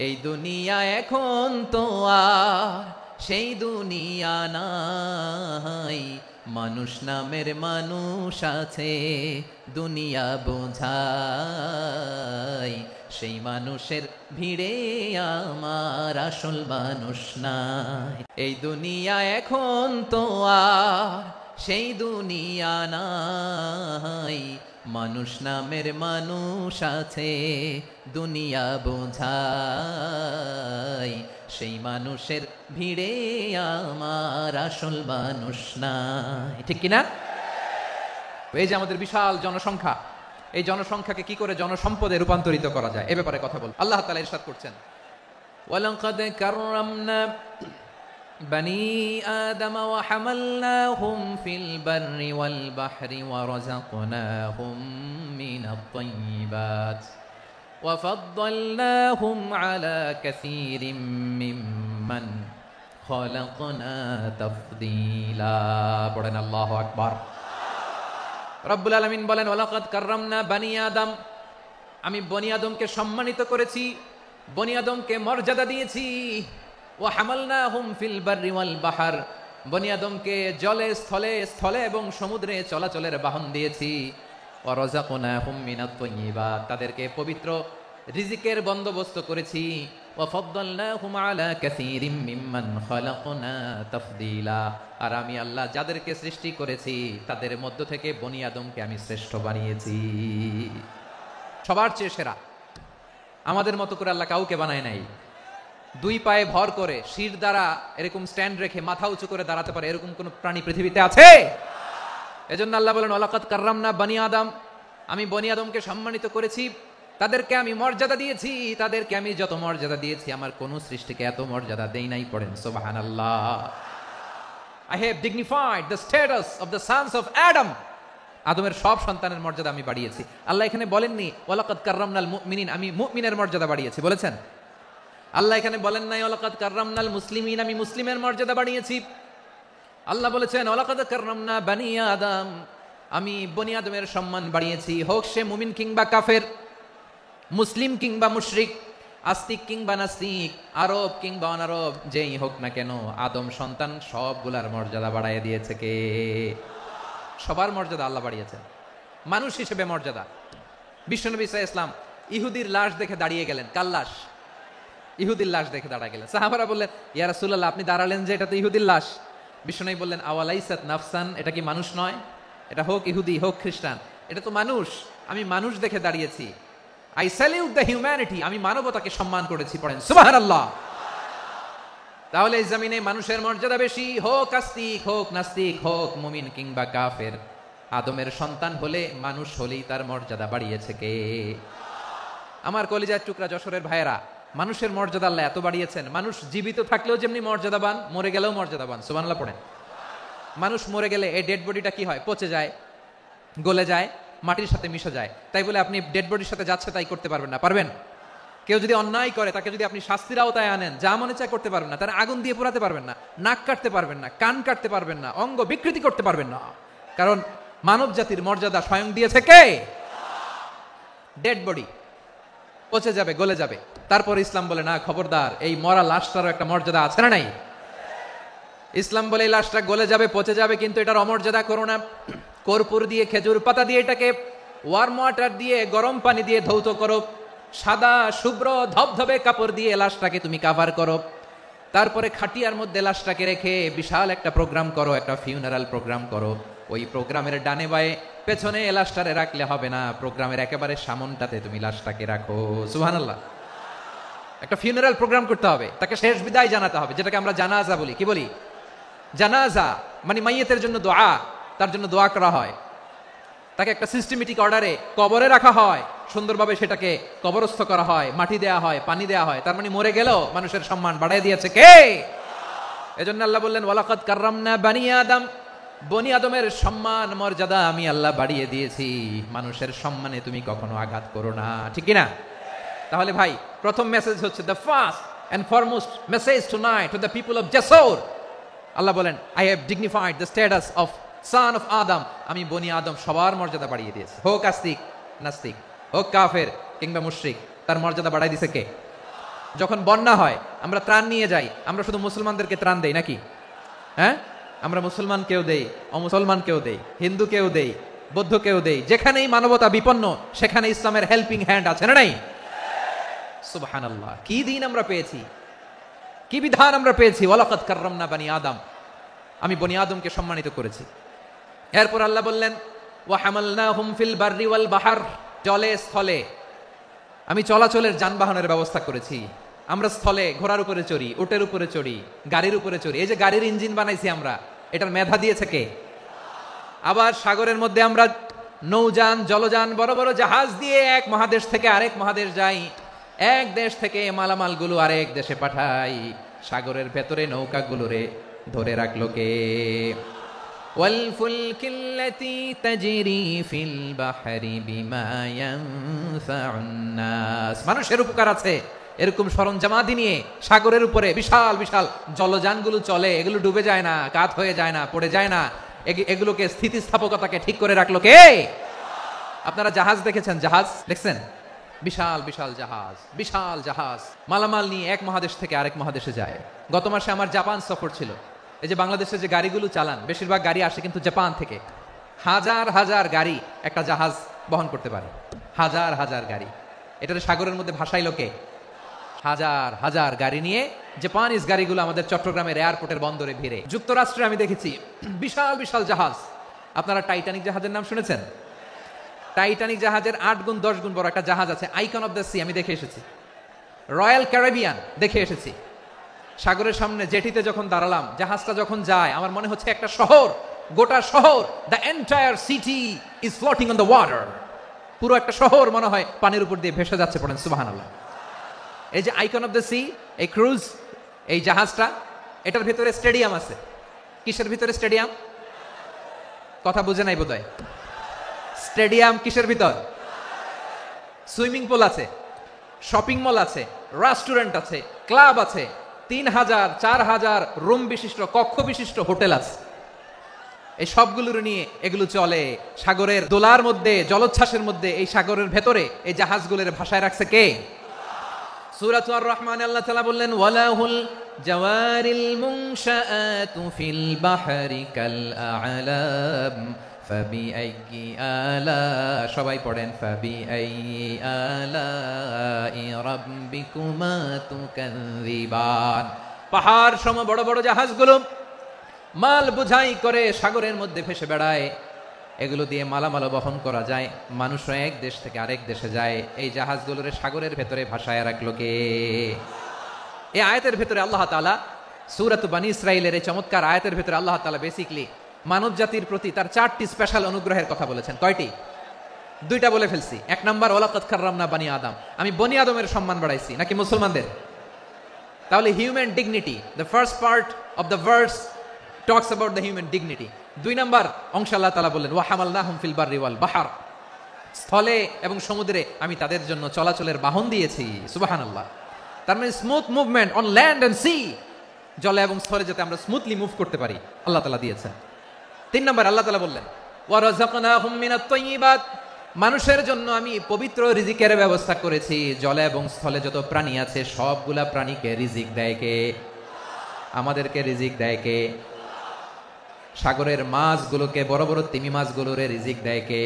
এই দুনিয়া এখন তো আর সেই দুনিয়া নাই, মানুষ নামের মানুষ আছে দুনিয়া বোঝাই, সেই মানুষের ভিড়ে আমার আসল মানুষ নাই। এই দুনিয়া এখন তো আর সেই দুনিয়া নাই, মানুষ নামের মানুষ আছে দুনিয়া বোঝাই, সেই মানুষের ভিড়ে আমার আসল মানুষ নাই। ঠিক কিনা? এই যে আমাদের বিশাল জনসংখ্যা, এই জনসংখ্যাকে কি করে জনসম্পদে রূপান্তরিত করা যায় এ ব্যাপারে কথা বল। আল্লাহ তাআলা ইরশাদ করছেন, ওয়ালাকাদ কাররামনা বনি আদম ওয়া হামালনাহুম ফিল বাররি ওয়াল বাহরি ওয়া রাযাকনাহুম মিনাত তাইয়্যিবাত ওয়া ফাদ্দালনাহুম আলা কাসীরিম মিম্মান খালাকনা তাফদীলা। পড়েন আল্লাহু আকবার। রব্বুল আলামিন বলেন, ওয়ালাকাদ কাররামনা বনি আদম, আমি বনি আদমকে সম্মানিত করেছি, বনি আদমকে মর্যাদা দিয়েছি। ওয়া হামালনাহুম ফিল বাররি ওয়াল বাহর, বনি আদমকে জলে স্থলে স্থলে এবং সমুদ্রে চলাচলের বাহন দিয়েছি। ওয়া রাযাকনাহুম মিনাত তাইয়্যিবাত, তাদেরকে পবিত্র রিজিকের বন্দোবস্ত করেছি। ওয়া ফাদ্দালনাহুম আলা কাসীরিম মিম্মান খালাকনা তাফদীলা, আর আমি আল্লাহ যাদেরকে সৃষ্টি করেছি তাদের মধ্য থেকে বনি আদমকে আমি শ্রেষ্ঠ বানিয়েছি, সবার চেয়ে সেরা। আমাদের মতো করে আল্লাহ কাউকে বানায় নাই। দুই পায়ে ভর করে শির দ্বারা এরকম স্ট্যান্ড রেখে মাথা উঁচু করে দাঁড়াতে পারে এরকম কোন প্রাণী পৃথিবীতে আছে? এজন্য আল্লাহ বলেন, ওয়ালাকাদ কাররামনা বনি আদম, আমি বনি আদমকে সম্মানিত করেছি, তাদেরকে আমি মর্যাদা দিয়েছি। তাদেরকে আমি যত মর্যাদা দিয়েছি আমার কোন সৃষ্টিকে এত মর্যাদা দেই নাই। পড়েন সুবহানাল্লাহ। I have dignified the status of the sons of Adam, আদমের সব সন্তানের মর্যাদা আমি বাড়িয়েছি। আল্লাহ এখানে বলেননি ওয়ালাকাদ কাররামনাল মুমিনিন, আমি মুমিনের মর্যাদা বাড়িয়েছি, বলেছেন? আল্লাহ এখানে বলেন নাই ওয়ালাকাদ কাররামনাল মুসলিমিন, আমি মুসলিমের মর্যাদা বাড়িয়েছি। আল্লাহ বলেছেন ওয়ালাকাদ কাররামনা বনি আদম, আমি বনি আদমের সম্মান বাড়িয়েছি। হোক সে মুমিন কিংবা কাফের, মুসলিম কিংবা মুশরিক, আস্তিক কিংবা নাস্তিক, আরব কিংবা অনারব, যেই হোক না কেন আদম সন্তান সবগুলার মর্যাদা বাড়াইয়া দিয়েছে কে? সবার মর্যাদা আল্লাহ বাড়িয়েছেন। মানুষ হিসেবে মর্যাদা। বিশ্বনবী সাল্লাল্লাহু আলাইহি ওয়াসাল্লাম ইহুদির লাশ দেখে দাঁড়িয়ে গেলেন। কার লাশ? ইহুদির লাশ দেখে দাঁড়ায় গেলেন। সাহাবারা বললেন, ইয়া রাসূলুল্লাহ, আপনি দাঁড়ালেন যে, এটা তো ইহুদির লাশ। বিশ্বনবী বললেন, আওয়ালাইসাত নাফসান, এটা কি মানুষ নয়? এটা হোক ইহুদি হোক খ্রিস্টান, এটা তো মানুষ। আমি মানুষ দেখে দাঁড়িয়েছি। আই স্যালিউট দ্য হিউম্যানিটি, আমি মানবতাকে সম্মান করেছি। পড়েন সুবহানাল্লাহ। তাহলে এই জমিনে মানুষের মর্যাদা বেশি, হোক আস্তিক হোক নাস্তিক, হোক মুমিন কিংবা কাফের। আদমের সন্তান হলে মানুষ হলেই তার মর্যাদা বাড়িয়েছে কে? আমার কলিজার টুকরা যশোরের ভাইয়েরা, মানুষের মর্যাদা আল্লাহ এত বাড়িয়েছেন, মানুষ জীবিত থাকলেও যেমনি মর্যাদাবান, মরে গেলেও মর্যাদাবান। সুবহানাল্লাহ পড়েন। মানুষ মরে গেলে এই ডেড বডিটা কি হয়? পচে যায়, গলে যায়, মাটির সাথে মিশে যায়। তাই বলে আপনি ডেড বডির সাথে যাচ্ছে তাই করতে পারবেন না। পারবেন? কেউ যদি অন্যায় করে তাকে যদি আপনি শাস্তির আওতায় আনেন, যা মনে চায় করতে পারবেন না। তার আগুন দিয়ে পোড়াতে পারবেন না, নাক কাটতে পারবেন না, কান কাটতে পারবেন না, অঙ্গ বিকৃতি করতে পারবেন না। কারণ মানব জাতির মর্যাদা স্বয়ং দিয়েছে কে? ডেড বডি পচে যাবে, গলে যাবে। তারপর ইসলাম বলে, না খবরদার, এই মরা লাশটারও একটা মর্যাদা আছে না নাই? ইসলাম বলে এই লাশটা গলে যাবে, পচে যাবে, কিন্তু এটার অমর্যাদা করো না। কর্পূর দিয়ে, খেজুর পাতা দিয়ে, এটাকে ওয়ার্ম ওয়াটার দিয়ে, গরম পানি দিয়ে ধৌত করো। সাদা শুভ্র ধবধবে কাপড় দিয়ে লাশটাকে তুমি কাভার করো। তারপরে খাটিয়ার মধ্যে লাশটাকে রেখে বিশাল একটা প্রোগ্রাম করো, একটা ফিউনারাল প্রোগ্রাম করো। ওই প্রোগ্রামের ডানে বায়ে পেছনে লাশটারে রাখলে হবে না, প্রোগ্রামের একেবারে সামনটাতে তুমি লাশটাকে রাখো। সুবহানাল্লাহ। একটা ফিউনারাল প্রোগ্রাম করতে হবে, তাকে শেষ বিদায় জানাতে হবে, যেটাকে আমরা জানাজা বলি। কি বলি? জানাজা মানে মাইয়েতের জন্য দোয়া, তার জন্য দোয়া করা হয়। তাকে একটা সিস্টেমেটিক অর্ডারে কবরে রাখা হয়, সুন্দরভাবে সেটাকে কবরস্থ করা হয়, মাটি দেয়া হয়, পানি দেয়া হয়। তার মানে মরে গেলেও মানুষের সম্মান বাড়াই দিয়েছে কে? এজন্য আল্লাহ বললেন, ওয়ালাকাদ কাররামনা বনি আদম, বনি আদমের সম্মান মর্যাদা আমি আল্লাহ বাড়িয়ে দিয়েছি। মানুষের সম্মানে তুমি কখনো আঘাত করো না। ঠিক কিনা? তাহলে ভাই, প্রথম মেসেজ হচ্ছে, the first and foremost message tonight to the people of Jessore. Allah বলেন, I have dignified the status of son of Adam, আমি বনি আদম সবার মর্যাদা বাড়িয়ে দিয়েছি। হোক আস্তিক নাস্তিক, হোক কাফের কিংবা মুশরিক, তার মর্যাদা বাড়াই দিছে কে? যখন বন্যা হয় আমরা ত্রাণ নিয়ে যাই, আমরা শুধু মুসলমানদেরকে ত্রাণ দেই নাকি? হ্যাঁ, আমরা মুসলমানকেও দেই, অমুসলমানকেও দেই, হিন্দুকেও দেই, বৌদ্ধকেও দেই। যেখানেই মানবতা বিপন্ন সেখানে ইসলামের হেল্পিং হ্যান্ড আছে না নাই? সুবহানাল্লাহ, কি দিন আমরা পেয়েছি, কি বিধান আমরা পেয়েছি। ওয়ালাকাদ কাররামনা বানি আদম, আমি বনি আদমকে সম্মানিত করেছি। এরপর আল্লাহ বললেন ওয়া হামালনাহুম ফিল বাররি ওয়াল বাহর, জলে স্থলে আমি চলাচলের যানবাহনের ব্যবস্থা করেছি। আমরা স্থলে ঘোড়ার উপরে চড়ি, উটের উপরে চড়ি, গাড়ির উপরে চড়ি। এই যে গাড়ির ইঞ্জিন বানাইছি আমরা, এটার মেধা দিয়েছে কে? আবার সাগরের মধ্যে আমরা নৌযান, জলযান, বড় বড় জাহাজ দিয়ে এক মহাদেশ থেকে আরেক মহাদেশ যাই, এক দেশ থেকে মালামালগুলো আরেক দেশে পাঠাই। সাগরের ভেতরে নৌকাগুলোরে ধরে রাখলো কে? ওয়াল ফুলকিল্লাতী তাজরি ফিল বাহরি বিমা ইয়ানফাউন নাস, মানুষের উপকার আছে এরকম সরঞ্জামাদি নিয়ে সাগরের উপরে বিশাল বিশাল জলযানগুলো চলে। এগুলো ডুবে যায় না, কাত হয়ে যায় না, পড়ে যায় না। এগুলোকে স্থিতিস্থাপকতাকে ঠিক করে রাখলো কে? আপনারা জাহাজ দেখেছেন, জাহাজ দেখছেন? বিশাল বিশাল জাহাজ, বিশাল জাহাজ মালামাল নিয়ে এক মহাদেশ থেকে আরেক মহাদেশে যায়। গত মাসে আমার জাপান সফর ছিল। এই যে বাংলাদেশে যে গাড়িগুলো চালান, বেশিরভাগ গাড়ি আসে কিন্তু জাপান থেকে। হাজার হাজার গাড়ি একটা জাহাজ বহন করতে পারে, হাজার হাজার গাড়ি। এটার সাগরের মধ্যে ভাসাইলো কে? হাজার হাজার গাড়ি নিয়ে জাপানিজ গাড়িগুলো আমাদের চট্টগ্রামের এয়ারপোর্টের বন্দরে ভিড়ে। যুক্তরাষ্ট্রে আমি দেখেছি বিশাল বিশাল জাহাজ। আপনারা টাইটানিক জাহাজের নাম শুনেছেন? টাইটানিক জাহাজের 8 গুণ 10 গুণ বড় একটা জাহাজ আছে, আইকন অফ দ্য সি, আমি দেখে এসেছি। রয়্যাল ক্যারিবিয়ান দেখে এসেছি। সাগরের সামনে জেটিতে যখন দাঁড়ালাম, জাহাজটা যখন যায় আমার মনে হচ্ছে একটা শহর, গোটা শহর, the entire city is floating on the water. পুরো একটা শহর মনে হয় পানির উপর দিয়ে ভেসে যাচ্ছে। পড়েন সুবহানাল্লাহ। এই যে আইকন অফ দ্য সি, এই ক্রুজ, এই জাহাজটা, এটার ভিতরে স্টেডিয়াম আছে। কিসের ভিতরে স্টেডিয়াম? কথা বুঝে নাই বোধহয়। স্টেডিয়াম কিসের ভিতর? সুইমিং পুল আছে, শপিং মল আছে, রেস্টুরেন্ট আছে, ক্লাব আছে, 3000 4000 রুম বিশিষ্ট, কক্ষ বিশিষ্ট হোটেল আছে। এই সবগুলোর নিয়ে এগুলো চলে সাগরের দোলার মধ্যে, জলোচ্ছ্বাসের মধ্যে। এই সাগরের ভেতরে এই জাহাজগুলোর ভাষায় রাখছে কে? সূরাতুর আর রহমানে আল্লাহ তাআলা বললেন ওয়ালাহুল জাওয়ারিল মুনশাআতু ফিল বাহরি কাল আ'লাম ফাবিআইয়ি আলা, সবাই পড়েন ফাবিআইয়ি আলাই রাব্বিকুমা তুকাযযিবান। পাহাড় সম বড় বড় জাহাজগুলো মাল বোঝাই করে সাগরের মধ্যে ভেসে বেড়ায়। এগুলো দিয়ে মালামাল বহন করা যায়, মানুষও এক দেশ থেকে আরেক দেশে যায়। এই জাহাজগুলোর সাগরের ভেতরে ভাসায় রাখলো কে? এই আয়াতের ভেতরে আল্লাহ তাআলা সূরাত বানী ইসরাঈলের এই চমৎকার আয়াতের ভেতরে আল্লাহ তাআলা বেসিক্যালি মানব জাতির প্রতি তার 4টি স্পেশাল অনুগ্রহের কথা বলেছেন। কয়টি? 2টা বলে ফেলছি। 1 নাম্বার ওয়ালাকাদ কাররামনা বানি আদম, আমি বনি আদমের সম্মান বাড়াইছি, নাকি মুসলমানদের? তাহলে human dignity, the first part of the verse talks about the human dignity. 2 number অংশ আল্লাহ তাআলা বললেন ওয়া হামালনাহুম ফিল বাররি ওয়াল বাহর, স্থলে এবং সমুদ্রে আমি তাদের জন্য চলাচলের বাহন দিয়েছি। সুবহানাল্লাহ। তার মানে smooth movement on land and sea, জলে এবং স্থলে যাতে আমরা স্মুথলি মুভ করতে পারি আল্লাহ তাআলা দিয়েছেন। 3 নাম্বার আল্লাহ তাআলা বললেন ওয়া রাযাকনাহুম মিনাত তাইয়্যিবাত, মানুষের জন্য আমি পবিত্র রিজিকের ব্যবস্থা করেছি। জলে এবং স্থলে যত প্রাণী আছে সবগুলা প্রাণীকে রিজিক দেয় কে? আমাদেরকে রিজিক দেয় কে? সাগরের মাছগুলোকে, বড় বড় তিমি মাছগুলোরে রিজিক দেয় কে?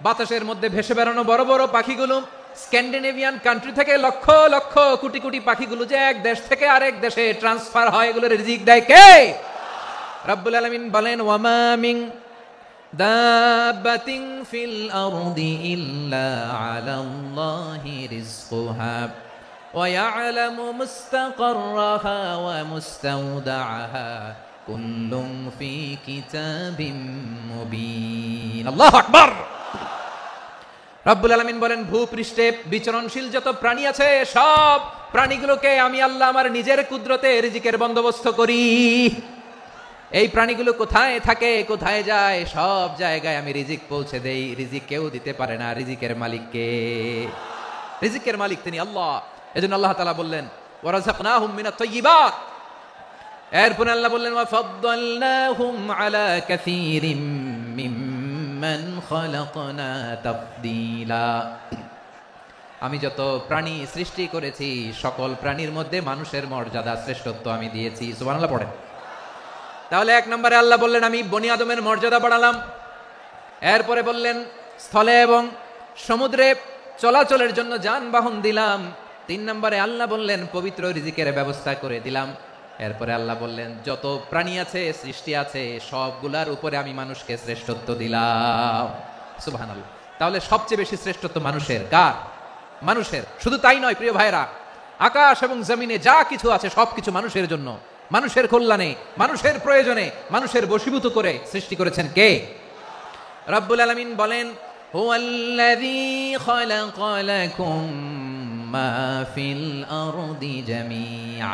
বাতাসের মধ্যে ভেসে বেড়ানো বড় বড় পাখিগুলো, স্ক্যান্ডিনেভিয়ান কান্ট্রি থেকে লক্ষ লক্ষ কোটি কোটি পাখিগুলো যে এক দেশ থেকে আরেক দেশে ট্রান্সফার হয়, এগুলোর রিজিক দেয় কে? রব্বুল আলামিন বলেন ওয়ামা মিন দাব্বাতিন ফিল আরদি ইল্লা আলাল্লাহি রিজকুহা ওয়া ইয়ালামু মুস্তাকাররাহা ওয়া মুস্তাওদাআহা কুল্লুম ফি কিতাবিম মুবিন। আল্লাহু আকবার। রব্বুল আলামিন বলেন ভূপৃষ্ঠে বিচরণশীল যত প্রাণী আছে সব প্রাণীগুলোকে আমি আল্লাহ আমার নিজের কুদরতে রিজিকের বন্দোবস্ত করি। এই প্রাণীগুলো কোথায় থাকে, কোথায় যায়, সব জায়গায় আমি রিজিক পৌঁছে দেই। রিজিক কেউ দিতে পারে না, রিজিকের মালিক কে? রিজিকের মালিক তিনি আল্লাহ। এজন্য আল্লাহ তাআলা বললেন ওয়া রাযাকনাহুম মিনাত তাইয়্যিবাত। এরপর আল্লাহ বললেন ওয়া ফাদ্দালনাহুম আলা কাসীরিম মিম্মান খালাকনা তাফদীলা। আমি যত প্রাণী সৃষ্টি করেছি সকল প্রাণীর মধ্যে মানুষের মর্যাদা শ্রেষ্ঠত্ব আমি দিয়েছি। সুবহানাল্লাহ পড়েন। তাহলে 1 নম্বরে আল্লাহ বললেন আমি বনি আদমের মর্যাদা বাড়ালাম। এরপরে বললেন স্থলে এবং সমুদ্রে চলাচলের জন্য যানবাহন দিলাম। 3 নম্বরে আল্লাহ বললেন পবিত্র রিজিকের ব্যবস্থা করে দিলাম। এরপরে আল্লাহ বললেন যত প্রাণী আছে সৃষ্টি আছে সবগুলার উপরে আমি মানুষকে শ্রেষ্ঠত্ব দিলাম। সুবহানাল্লাহ। তাহলে সবচেয়ে বেশি শ্রেষ্ঠত্ব মানুষের। কার? মানুষের। শুধু তাই নয় প্রিয় ভাইরা, আকাশ এবং জমিনে যা কিছু আছে সবকিছু মানুষের জন্য, মানুষের কল্যাণে, মানুষের প্রয়োজনে, মানুষের বশীভূত করে সৃষ্টি করেছেন কে? রব্বুল আলামিন বলেন হুয়াল্লাযী খালাকা লাকুম মা ফিল আরদি জামিআ।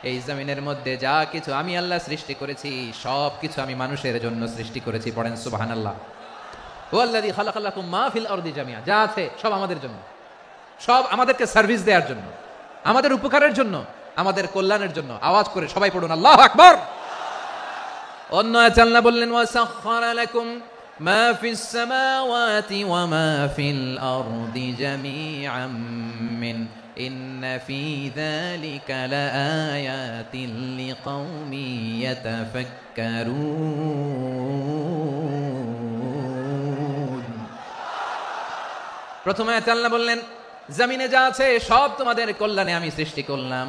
এই জমিনের মধ্যে যা কিছু আমি আল্লাহ সৃষ্টি করেছি সব কিছু আমি মানুষের জন্য সৃষ্টি করেছি। পড়েন সুবহানাল্লাহ। হুয়াল্লাযী খালাকা লাকুম মা ফিল আরদি জামিআ। যা আছে সব আমাদের জন্য, সব আমাদেরকে সার্ভিস দেওয়ার জন্য, আমাদের উপকারের জন্য, আমাদের কল্যাণের জন্য। আওয়াজ করে সবাই পড়ুন আল্লাহু আকবার। অন্য আয়াতে আল্লাহ বললেন ওয়াসাখখারা লাকুম মা ফিস সামাওয়াতি ওয়া মা ফিল আরদি জামিআম মিন ইন্না ফি যালিকা লাআয়াতিন লিকাউমিন ইয়াতাফাক্কারুন। প্রথম আয়াতে আল্লাহ বললেন জমিনে যা আছে সব তোমাদের কল্যাণে আমি সৃষ্টি করলাম।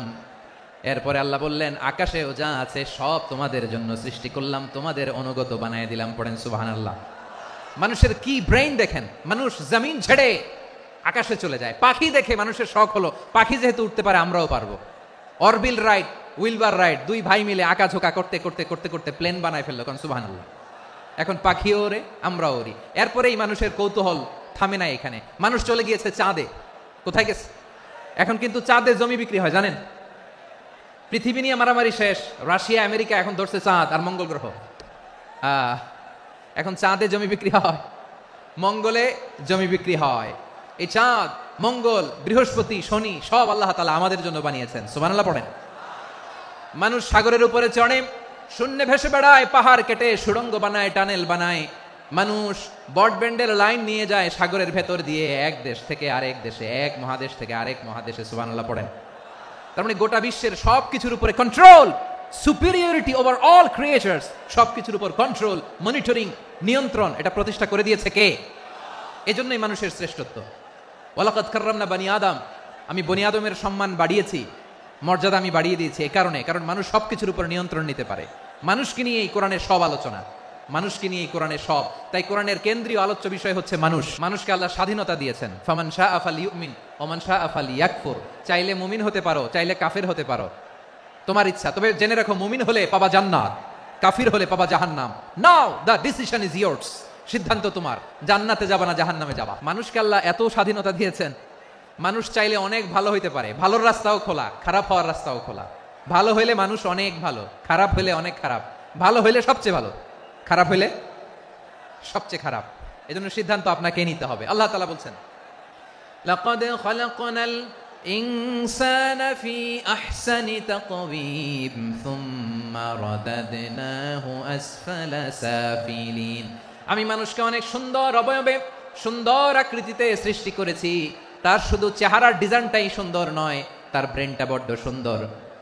এরপরে আল্লাহ বললেন আকাশেও যা আছে সব তোমাদের জন্য সৃষ্টি করলাম, তোমাদের অনুগত বানিয়ে দিলাম। পড়েন সুবহানাল্লাহ। মানুষের কি ব্রেইন দেখেন, মানুষ জমিন ছেড়ে আকাশে চলে যায়। পাখি দেখে মানুষের শখ হলো পাখি যেহেতু উঠতে পারে আমরাও পারবো। অরবিল রাইট, উইলবার রাইট, দুই ভাই মিলে আঁকাঝোঁকা করতে করতে করতে করতে প্লেন বানায় ফেললো। কারণ সুবহানাল্লাহ। এখন পাখিও ওরে আমরাও ওরি। এরপরেই মানুষের কৌতূহল থামে না এখানে। মানুষ চলে গিয়েছে চাঁদে। কোথায় গেছে? এখন কিন্তু চাঁদে জমি বিক্রি হয় জানেন। পৃথিবী নিয়ে মারামারি শেষ। রাশিয়া আমেরিকা এখন ধরছে চাঁদ আর মঙ্গল গ্রহ। এখন চাঁদে জমি বিক্রি হয়, মঙ্গলে জমি বিক্রি হয়। এই চাঁদ, মঙ্গল, বৃহস্পতি, শনি সব আল্লাহ তাআলা আমাদের জন্য বানিয়েছেন। সুবহানাল্লাহ পড়েন। মানুষ সাগরের উপরে চড়ে, শূন্যে ভেসে বেড়ায়, পাহাড় কেটে সুড়ঙ্গ বানায়, টানেল বানায়। মানুষ ব্রডব্যান্ডের লাইন নিয়ে যায় সাগরের ভেতর দিয়ে এক দেশ থেকে আরেক দেশে, এক মহাদেশ থেকে আরেক মহাদেশে। সুবহানাল্লাহ পড়েন। তার মানে গোটা বিশ্বের সবকিছুর উপরে control, superiority over all creatures, সবকিছুর উপর কন্ট্রোল, মনিটরিং, নিয়ন্ত্রণ এটা প্রতিষ্ঠা করে দিয়েছে কে? এজন্যই মানুষের শ্রেষ্ঠত্ব। ওয়ালাকাদ কাররামনা বানি আদম। আমি বনি আদমের সম্মান বাড়িয়েছি, মর্যাদা আমি বাড়িয়ে দিয়েছি এই কারণে, কারণ মানুষ সবকিছুর উপর নিয়ন্ত্রণ নিতে পারে। মানুষকে নিয়ে এই কোরআনের সব আলোচনা, মানুষকে নিয়ে এই কোরআনের সব। তাই কোরআনের কেন্দ্রীয় আলোচ্য বিষয় হচ্ছে মানুষ। মানুষকে আল্লাহ স্বাধীনতা দিয়েছেন। ফামান শাআ ফালিউমিন ওয়া মান শাআ ফালিয়াকফুর। চাইলে মুমিন হতে পারো, চাইলে কাফের হতে পারো, তোমার ইচ্ছা। তবে জেনে রাখো মুমিন হলে পাবা জান্নাত, কাফির হলে পাবা জাহান্নাম। নাও দ্য ডিসিশন ইজ ইয়ার্স। সিদ্ধান্ত তোমার, জান্নাতে যাবা না জাহান্নামে যাবা। মানুষকে আল্লাহ এত স্বাধীনতা দিয়েছেন, মানুষ চাইলে অনেক ভালো হইতে পারে। ভালোর রাস্তাও খোলা, খারাপ হওয়ার রাস্তাও খোলা। ভালো হইলে মানুষ অনেক ভালো, খারাপ হইলে অনেক খারাপ, ভালো হইলে সবচেয়ে ভালো, খারাপ হইলে সবচেয়ে খারাপ। এজন্য সিদ্ধান্ত আপনাকে নিতে হবে। আল্লাহ তাআলা বলছেন লাকাদ খালাকনাল ইনসানা ফি আহসানি তাকওয়িম সুম্মা রাদাদনাহু আসফালা সাফিলিন। আমি মানুষকে অনেক সুন্দর অবয়বে, সুন্দর আকৃতিতে সৃষ্টি করেছি। তার শুধু চেহারার ডিজাইনটাই সুন্দর নয়, তার ব্রেনটা বড্ড সুন্দর,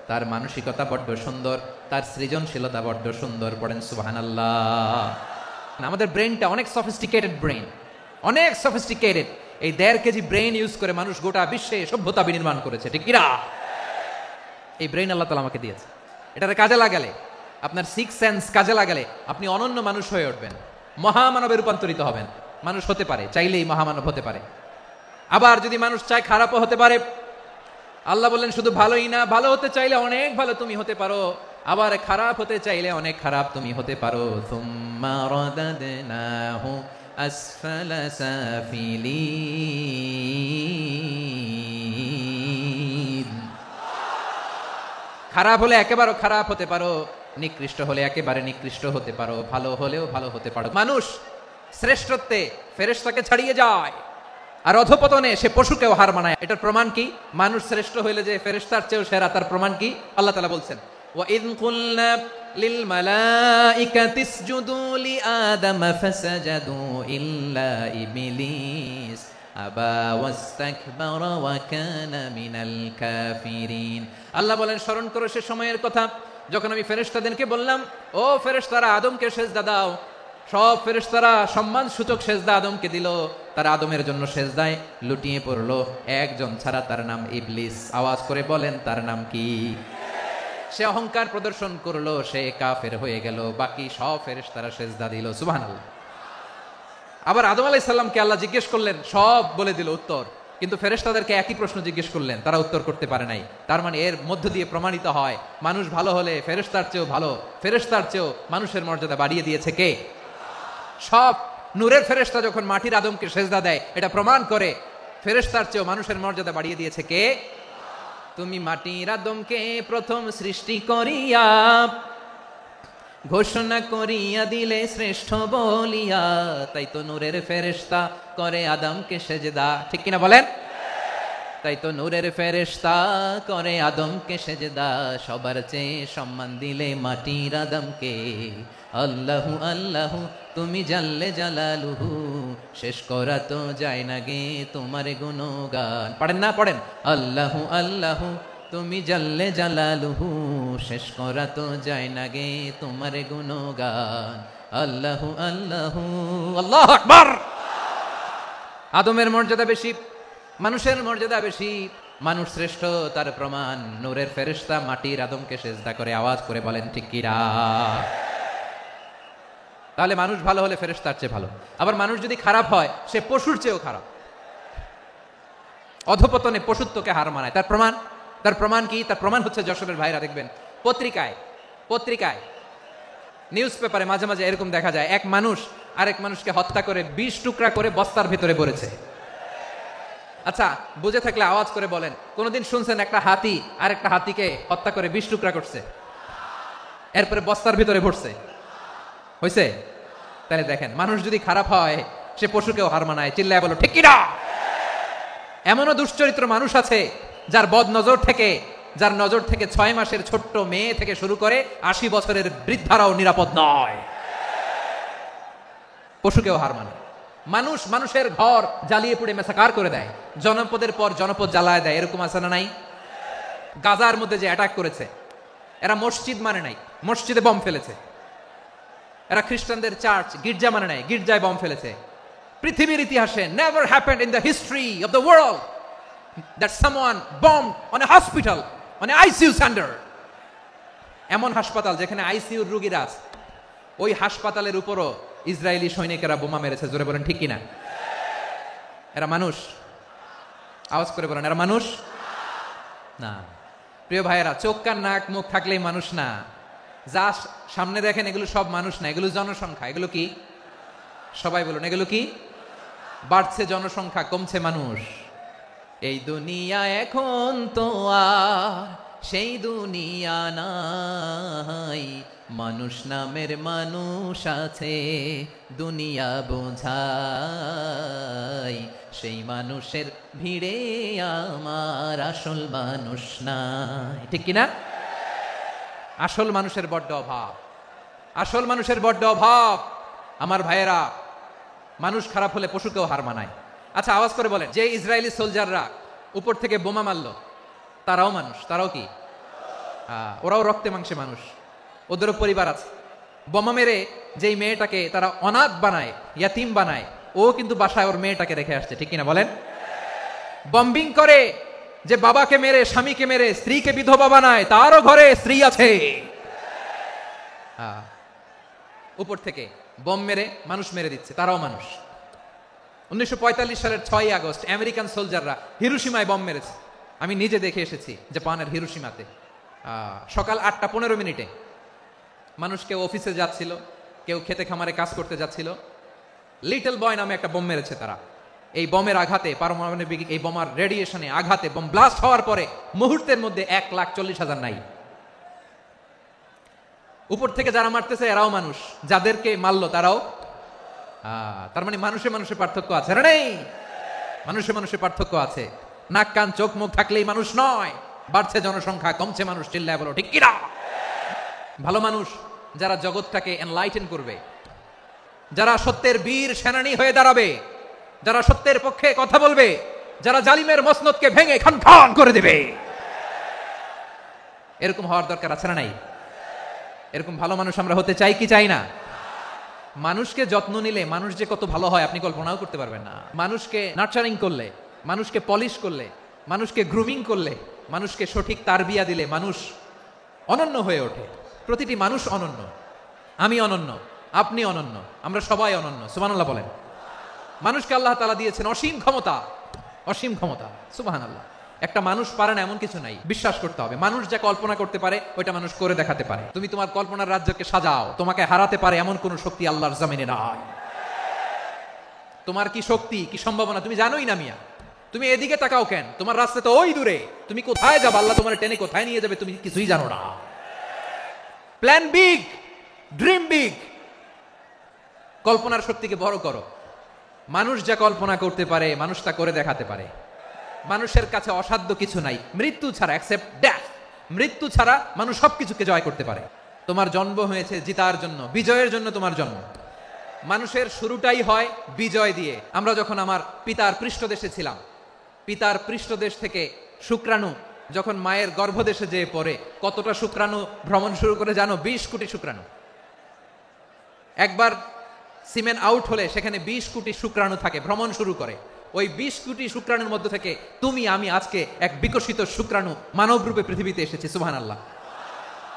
তার মানসিকতা বড্ড সুন্দর, তার সৃজনশীলতা বড্ড সুন্দর। পড়েন সুবহানাল্লাহ। আমাদের ব্রেনটা অনেক সফিস্টিকেটেড ব্রেন, অনেক সফিস্টিকেটেড। এই 1.5 কেজি ব্রেন ইউজ করে মানুষ গোটা বিশ্বে সভ্যতা বিনির্মাণ করেছে, ঠিক কিনা? এই ব্রেন আল্লাহ তাআলা আমাকে দিয়েছে। এটারে কাজে লাগালে, আপনার 6 সেন্স কাজে লাগালে আপনি অনন্য মানুষ হয়ে উঠবেন, মহামানবে রূপান্তরিত হবেন। মানুষ হতে পারে, চাইলেই মহামানব হতে পারে। আবার যদি মানুষ চায় খারাপও হতে পারে। আল্লাহ বললেন শুধু ভালোই না, ভালো হতে চাইলে অনেক ভালো তুমি হতে পারো, আবার খারাপ হতে চাইলে অনেক খারাপ তুমি হতে পারো। সুম্মা রাদাদনাহু আসফালা সাফিলিন। খারাপ হলে একেবারে খারাপ হতে পারো, নিকৃষ্ট হলে একেবারে নিকৃষ্ট হতে পারো, ভালো হলেও ভালো হতে পারো। মানুষ শ্রেষ্ঠত্বে ফেরেশতাকে ছাড়িয়ে যায়, আর অধপতনে সে পশুকেও হার মানায়। এটার প্রমাণ কি? মানুষ শ্রেষ্ঠ হইলে যে ফেরেশতার চেয়েও সেরা, তার প্রমাণ কি? আল্লাহ তাআলা বলছেন وَإِذْ قُلْنَا لِلْمَلَائِكَةِ اسْجُدُوا لِآدَمَ فَسَجَدُوا إِلَّا إِبْلِيسَ আবা ওয়াস্তাকবারা ওয়া কানা মিনাল কাফিরিন। আল্লাহ বলেন, স্মরণ করো সে সময়ের কথা যখন আমি ফেরেশতাদেরকে বললাম, ও ফেরেশতারা আদমকে সেজদা দাও। সব ফেরেশতারা সম্মান সূচক সেজদা আদমকে দিল। তারা আদমের জন্য সেজদায় লুটিয়ে পড়লো, একজন ছাড়া, তার নাম ইবলিস। আওয়াজ করে বলেন, তার নাম কি? সে অহংকার প্রদর্শন করলো, সে কাফের হয়ে গেল। বাকি সব ফেরেশতারা সেজদা দিল। সুবহানাল্লাহ। আবার আদম আলাইহিস সালামকে আল্লাহ জিজ্ঞেস করলেন, সব বলে দিল উত্তর, কিন্তু ফেরেশতাদেরকে একই প্রশ্ন জিজ্ঞেস করলেন, তারা উত্তর করতে পারে নাই। তার মানে এর মধ্য দিয়ে প্রমাণিত হয়, মানুষ ভালো হলে ফেরেশতার চেয়েও ভালো, ফেরেশতার চেয়েও মানুষের মর্যাদা বাড়িয়ে দিয়েছে কে? সব নূরের ফেরেশতা যখন মাটির আদমকে সেজদা দেয়, এটা প্রমাণ করে ফেরেশতার চেয়েও মানুষের মর্যাদা বাড়িয়ে দিয়েছে কে? তুমি মাটির আদমকে প্রথম সৃষ্টি করিয়া ঘোষণা করিয়া দিলে শ্রেষ্ঠ বলিয়া, তাই তো নূরের ফেরেশতা করে আদমকে সেজদা। ঠিক কিনা বলেন? তাই তো নূরের ফেরেশতা করে আদমকে সেজদা। সবার চেয়ে সম্মান দিলে মাটির আদমকে। আল্লাহু আল্লাহু তুমি জাল্লে জালালুহু, শেষ করা তো যায় না গে তোমার গুণগান। পড়েন না? পড়েন। আল্লাহু আল্লাহু তুমি জাল্লে জালালুহু, শেষ করা তো যায় না গে তোমার গুণগান। আল্লাহু আল্লাহু। আল্লাহু আকবার। আদমের মর্যাদা বেশি, মানুষের মর্যাদা বেশি। মানুষ শ্রেষ্ঠ তার প্রমাণ নূরের ফেরেশতা মাটির আদমকে সেজদা করে। আওয়াজ করে বলেন ঠিক কিনা? তাহলে মানুষ ভালো হলে ফেরেশতার চেয়ে ভালো। আবার মানুষ যদি খারাপ হয়, সে পশুর চেয়েও খারাপ। অধপতনে পশুত্বকে হার মানায়। তার প্রমাণ কি? তার প্রমাণ হচ্ছে, যশোরের ভাইরা দেখবেন পত্রিকায় নিউজ পেপারে মাঝে মাঝে এরকম দেখা যায়, এক মানুষ আরেক মানুষকে হত্যা করে 20 টুকরা করে বস্তার ভিতরে ভরেছে। আচ্ছা, বুঝে থাকলে আওয়াজ করে বলেন, কোনদিন শুনছেন একটা হাতি আরেকটা হাতিকে হত্যা করে 20 টুকরা করছে, এরপরে বস্তার ভিতরে ভরছে? হয়েছে? তাহলে দেখেন, মানুষ যদি খারাপ হয়, সে পশুকেও হার মানায়। চিল্লায় বলো ঠিক কিনা? এমনও দুশ্চরিত্র মানুষ আছে যার যার নজর থেকে 6 মাসের ছোট্ট মেয়ে থেকে শুরু করে 80 বছরের বৃদ্ধারাও নিরাপদ নয়। পশুকেও হার মানায়। মানুষের ঘর জ্বালিয়ে পুড়ে মেসাকার করে দেয়, জনপদের পর জনপদ জ্বালায় দেয়। এরকম আছে না নাই? গাজার মধ্যে যে অ্যাটাক করেছে, এরা মসজিদ মানে নাই, মসজিদে বম ফেলেছে। এরা খ্রিস্টানদের চার্চ, গির্জা মানে নাই, গির্জায় বম ফেলেছে। পৃথিবীর ইতিহাসে never happened in the history of the world that someone bombed on a hospital, on an ICU center. এমন হাসপাতাল যেখানে আইসিইউ রোগীরা আছে, ওই হাসপাতালের উপরও ইসরায়েলি সৈনিকেরা বোমা মেরেছে। জোরে বলেন ঠিক কিনা? এরা মানুষ? আওয়াজ করে বলেন, এরা মানুষ না। প্রিয় ভাইয়েরা, চোখ কান নাক মুখ থাকলেই মানুষ না। যা সামনে দেখেন এগুলো সব মানুষ না, এগুলো জনসংখ্যা। এগুলো কি? সবাই বলুন, এগুলো কি? বাড়ছে জনসংখ্যা, কমছে মানুষ। এই দুনিয়া এখন তো আর সেই দুনিয়া নাই, মানুষ নামের মানুষ আছে দুনিয়া বোঝাই, সেই মানুষের ভিড়ে আমার আসল মানুষ নাই। ঠিক কিনা? আসল মানুষের বড্ড অভাব, আসল মানুষের বড্ড অভাব। আমার ভাইয়েরা, মানুষ খারাপ হলে পশুকেও হার মানায়। আচ্ছা, আওয়াজ করে বলেন, যে ইসরায়েলি সোলজাররা উপর থেকে বোমা মারলো, তারাও মানুষ? তারাও কি? ওরাও রক্তে মাংসে মানুষ, ওদেরও পরিবার আছে। বোমা মেরে যেই মেয়েটাকে তারা অনাথ বানায়, ইয়াতিম বানায়, ও কিন্তু বাসায় ওর মেয়েটাকে রেখে আসছে। ঠিক কিনা বলেন? বম্বিং করে যে বাবাকে মেরে, স্বামীকে মেরে স্ত্রীকে বিধবা বানায়, তারও ঘরে স্ত্রী আছে। উপর থেকে বম মেরে মানুষ মেরে দিচ্ছে, তারাও মানুষ। 1945 সালের 6 আগস্ট আমেরিকান সোলজাররা হিরোশিমায় বম মেরেছে। আমি নিজে দেখে এসেছি জাপানের হিরোশিমাতে। সকাল 8:15 মানুষ কেউ অফিসে যাচ্ছিল, কেউ খেতে খামারে কাজ করতে যাচ্ছিল। লিটল বয় নামে একটা বোম মেরেছে তারা। এই বোমের আঘাতে, পারমাণবিক এই বোমার রেডিয়েশনে আঘাতে বোম ব্লাস্ট হওয়ার পরে মুহূর্তের মধ্যে 1,40,000 নাই। উপর থেকে যারা মারতেছে এরাও মানুষ, যাদেরকে মারলো তারাও। তার মানে মানুষে মানুষে পার্থক্য আছে না? নেই? মানুষে মানুষে পার্থক্য আছে। নাক কান চোখ মুখ থাকলেই মানুষ নয়। বাড়ছে জনসংখ্যা, কমছে মানুষ। চিল্লায় বলো ঠিক কিনা? ভালো মানুষ যারা জগৎটাকে এনলাইটেন করবে, যারা সত্যের বীর সেনানী হয়ে দাঁড়াবে, যারা সত্যের পক্ষে কথা বলবে, যারা জালিমের মসনদকে ভেঙে খান খান করে দেবে। এরকম হওয়ার দরকার আছে না নাই? এরকম ভালো মানুষ আমরা হতে চাই কি চাই না? মানুষকে যত্ন নিলে মানুষ যে কত ভালো হয় আপনি কল্পনাও করতে পারবেন না। মানুষকে নার্চারিং করলে, মানুষকে পলিশ করলে, মানুষকে গ্রুমিং করলে, মানুষকে সঠিক তারবিয়া দিলে মানুষ অনন্য হয়ে ওঠে। প্রতিটি মানুষ অনন্য। আমি অনন্য, আপনি অনন্য, আমরা সবাই অনন্য। সুবহানাল্লাহ বলেন। মানুষকে আল্লাহ তাআলা দিয়েছেন অসীম ক্ষমতা, অসীম ক্ষমতা। সুবহানাল্লাহ। একটা মানুষ পারে না এমন কিছু নাই, বিশ্বাস করতে হবে। মানুষ যা কল্পনা করতে পারে ওইটা মানুষ করে দেখাতে পারে। তুমি তোমার কল্পনার রাজ্যকে সাজাও, তোমাকে হারাতে পারে এমন কোন শক্তি আল্লাহর জমিনে নাই। তোমার কি শক্তি, কি সম্ভাবনা তুমি জানোই না মিয়া। তুমি এদিকে তাকাও কেন? তোমার রাস্তা তো ওই দূরে। তুমি কোথায় যাবে, আল্লাহ তোমার টেনে কোথায় নিয়ে যাবে তুমি কিছুই জানো না। Plan big, dream big. কল্পনার শক্তিকে বড় করো। মানুষ যা কল্পনা করতে পারে মানুষ তা করে দেখাতে পারে। মানুষের কাছে অসাধ্য কিছু নাই, মৃত্যু ছাড়া, এক্সেপ্ট ডেথ। মৃত্যু ছাড়া মানুষ সবকিছুকে জয় করতে পারে। তোমার জন্ম হয়েছে জিতার জন্য, বিজয়ের জন্য তোমার জন্ম। মানুষের শুরুটাই হয় বিজয় দিয়ে। আমরা যখন আমার পিতার পৃষ্ঠদেশে ছিলাম, পিতার পৃষ্ঠদেশ থেকে শুক্রাণু যখন মায়ের গর্ভদেশে যেয়ে পড়ে, কতটা শুক্রাণু ভ্রমণ শুরু করে জানো? 20 কোটি শুক্রাণু। একবার সিমেন আউট হলে সেখানে 20 কোটি শুক্রাণু থাকে, ভ্রমণ শুরু করে। ওই 20 কোটি শুক্রাণুর মধ্যে থেকে তুমি আমি আজকে এক বিকশিত শুক্রাণু মানব রূপে পৃথিবীতে এসেছি। সুবহানাল্লাহ।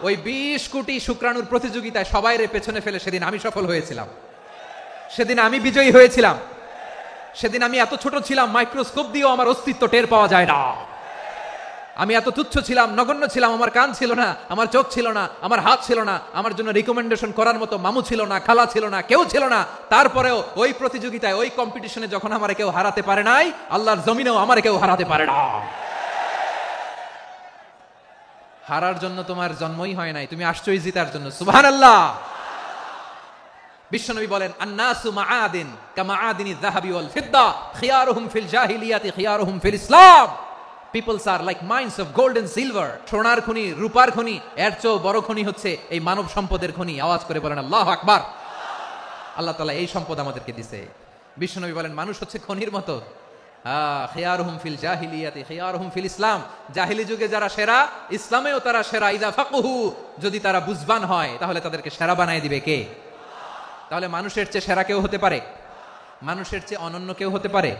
ওই 20 কোটি শুক্রাণুর প্রতিযোগিতায় সবাইরে পেছনে ফেলে সেদিন আমি সফল হয়েছিলাম, সেদিন আমি বিজয়ী হয়েছিলাম। সেদিন আমি এত ছোট ছিলাম, মাইক্রোস্কোপ দিয়েও আমার অস্তিত্ব টের পাওয়া যায় না। আমি এত তুচ্ছ ছিলাম, নগণ্য ছিলাম। আমার কান ছিল না, আমার চোখ ছিল না, আমার হাত ছিল না, আমার জন্য রিকমেন্ডেশন করার মতো মামু ছিল না, খালা ছিল না, কেউ ছিল না। তারপরেও ওই প্রতিযোগিতায়, ওই কম্পিটিশনে যখন আমার কেউ হারাতে পারে নাই, আল্লাহর জমিনেও আমার কেউ হারাতে পারে না। হারার জন্য তোমার জন্মই হয় নাই, তুমি আসছই জিতার জন্য। সুবহানাল্লাহ। বিশ্বনবী বলেন, আন্নাসু মাআদিন কামাআদিনিজ যাহাবি ওয়াল ফিদ্দা খিয়ারুহুম ফিল জাহিলিয়াতি খিয়ারুহুম ফিল ইসলাম। Peoples are like mines of gold and silver. সোনার খনি, রূপার খনি, এর চেয়েও বড় খনি হচ্ছে এই মানব সম্পদের খনি। আওয়াজ করে বলেন আল্লাহু আকবার। আল্লাহ তাআলা এই সম্পদ আমাদেরকে দিয়েছে। বিশ্বনবী বলেন, মানুষ হচ্ছে খনির মতো। খিয়ারুহুম ফিল জাহিলিয়াতি খিয়ারুহুম ফিল ইসলাম। জাহিলি যুগে যারা সেরা, ইসলামেও তারা সেরা। ইযা ফাকহু, যদি তারা বুঝবান হয় তাহলে তাদেরকে সেরা বানায় দিবে কে? তাহলে মানুষের চেয়ে সেরা কেউ হতে পারে? মানুষের চেয়ে অনন্য কেউ হতে পারে?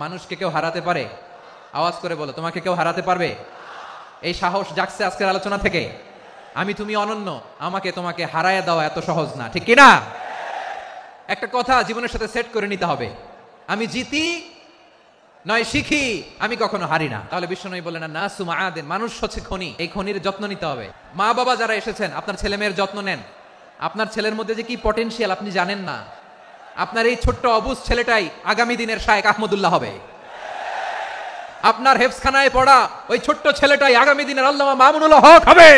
মানুষকে কেউ হারাতে পারে? আওয়াজ করে বলো, তোমাকে কেউ হারাতে পারবে? এই সাহস জাগছে আজকের আলোচনা থেকে। আমি তুমি অনন্য, আমাকে তোমাকে হারায় দেওয়া এত সহজ না, ঠিক কিনা? একটা কথা জীবনের সাথে সেট করে নিতে হবে, আমি জিতি নয় শিখি, আমি কখনো হারি না। তাহলে বিশ্বনবী বলেন, নাসু মাআদিন, মানুষ হচ্ছে খনি। এই খনির যত্ন নিতে হবে। মা বাবা যারা এসেছেন, আপনার ছেলে মেয়ের যত্ন নেন। আপনার ছেলের মধ্যে যে কি পটেনশিয়াল আপনি জানেন না। আপনার এই ছোট্ট অবুজ ছেলেটাই আগামী দিনের শায়েখ আহমদুল্লাহ হবে। আপনার হেফজখানায় পড়া ওই ছোট্ট ছেলেটাই আগামী দিনের আল্লামা মামুনুল হক হবে।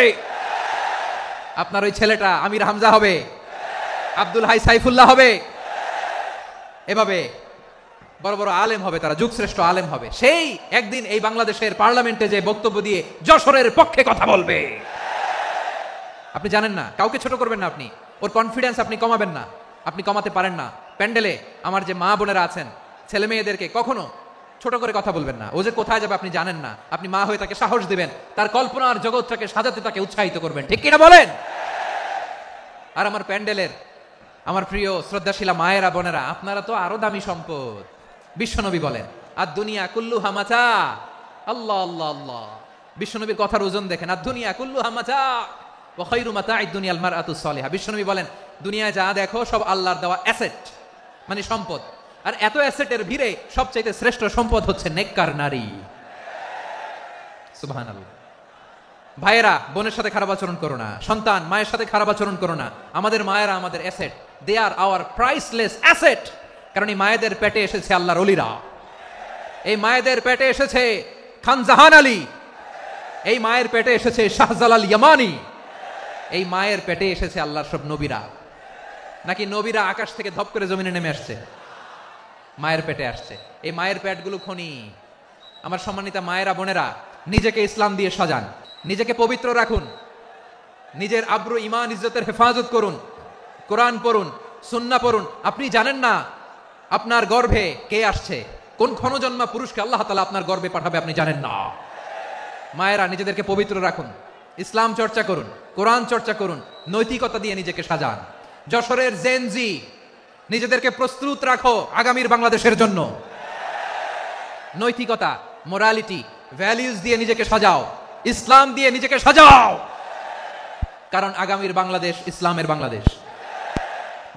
আপনার ওই ছেলেটা আমির হামজা হবে, আব্দুল হাই সাইফুল্লাহ হবে। এভাবে বড় বড় আলেম হবে, তারা যুগশ্রেষ্ঠ আলেম হবে। সেই একদিন এই বাংলাদেশের পার্লামেন্টে যে বক্তব্য দিয়ে যশোরের পক্ষে কথা বলবে। আপনি জানেন না, কাউকে ছোট করবেন না আপনি। ওর কনফিডেন্স আপনি কমাবেন না, আপনি কমাতে পারেন না। প্যান্ডেলে আমার যে মা বোনেরা আছেন, ছেলে মেয়েদেরকে কখনো ছোট করে কথা বলবেন না। ও যে কোথায় যাবে আপনি জানেন না। আপনি মা হয়ে তাকে সাহস দিবেন, তার কল্পনার জগৎটাকে সাজাতে তাকে উৎসাহিত করবেন, ঠিক কিনা বলেন? আর আমার প্যান্ডেলের আমার প্রিয় শ্রদ্ধাশীলা মায়েরা বোনেরা, আপনারা তো আরো দামি সম্পদ। বিশ্বনবী বলেন, আর দুনিয়া কুল্লুহা মাতা। আল্লাহ আল্লাহ আল্লাহ। বিশ্বনবীর কথার ওজন দেখেন, আর দুনিয়া কুল্লুহা মাতা ওয়া খায়রু মাতা'আদ দুনিয়াল মারআতুস সালিহা। বিশ্বনবী বলেন, দুনিয়ায় যা দেখো সব আল্লাহর দেওয়া অ্যাসেট, মানে সম্পদ। আর এত অ্যাসেটের ভিড়ে সবচাইতে শ্রেষ্ঠ সম্পদ হচ্ছে নেককার নারী। সুবহানাল্লাহ। ভাইয়েরা বোনের সাথে খারাপ আচরণ করো না, সন্তান মায়ের সাথে খারাপ আচরণ করো না। আমাদের মায়েরা আমাদের asset, they are our priceless asset. কারণ এই মায়েদের পেটে এসেছে আল্লাহর ওলিরা, এই মায়েদের পেটে এসেছে খান জাহান আলী, এই মায়ের পেটে এসেছে শাহজালাল ইয়ামানি, এই মায়ের পেটে এসেছে আল্লাহর সব নবীরা। নাকি নবীরা আকাশ থেকে ধপ করে জমিনে নেমে আসছে? মায়ের পেটে আসছে। এই মায়ের পেটগুলো খনি। আমার সম্মানিতা মায়েরা বোনেরা, নিজেকে ইসলাম দিয়ে সাজান, নিজেকে পবিত্র রাখুন, নিজের আব্রু ইমান ইজ্জতের হেফাজত করুন, কোরআন পড়ুন, সুন্নাহ পড়ুন। আপনি জানেন না আপনার গর্ভে কে আসছে, কোন ক্ষণজন্মা পুরুষকে আল্লাহ তাআলা আপনার গর্ভে পাঠাবে আপনি জানেন না। মায়েরা নিজেদেরকে পবিত্র রাখুন, ইসলাম চর্চা করুন, কোরআন চর্চা করুন, নৈতিকতা দিয়ে নিজেকে সাজান। যশোরের জেনজি নিজেদেরকে প্রস্তুত রাখো আগামীর বাংলাদেশের জন্য। নৈতিকতা, মোরালিটি, ভ্যালিউজ দিয়ে নিজেকে সাজাও, ইসলাম দিয়ে নিজেকে সাজাও, কারণ আগামীর বাংলাদেশ ইসলামের বাংলাদেশ।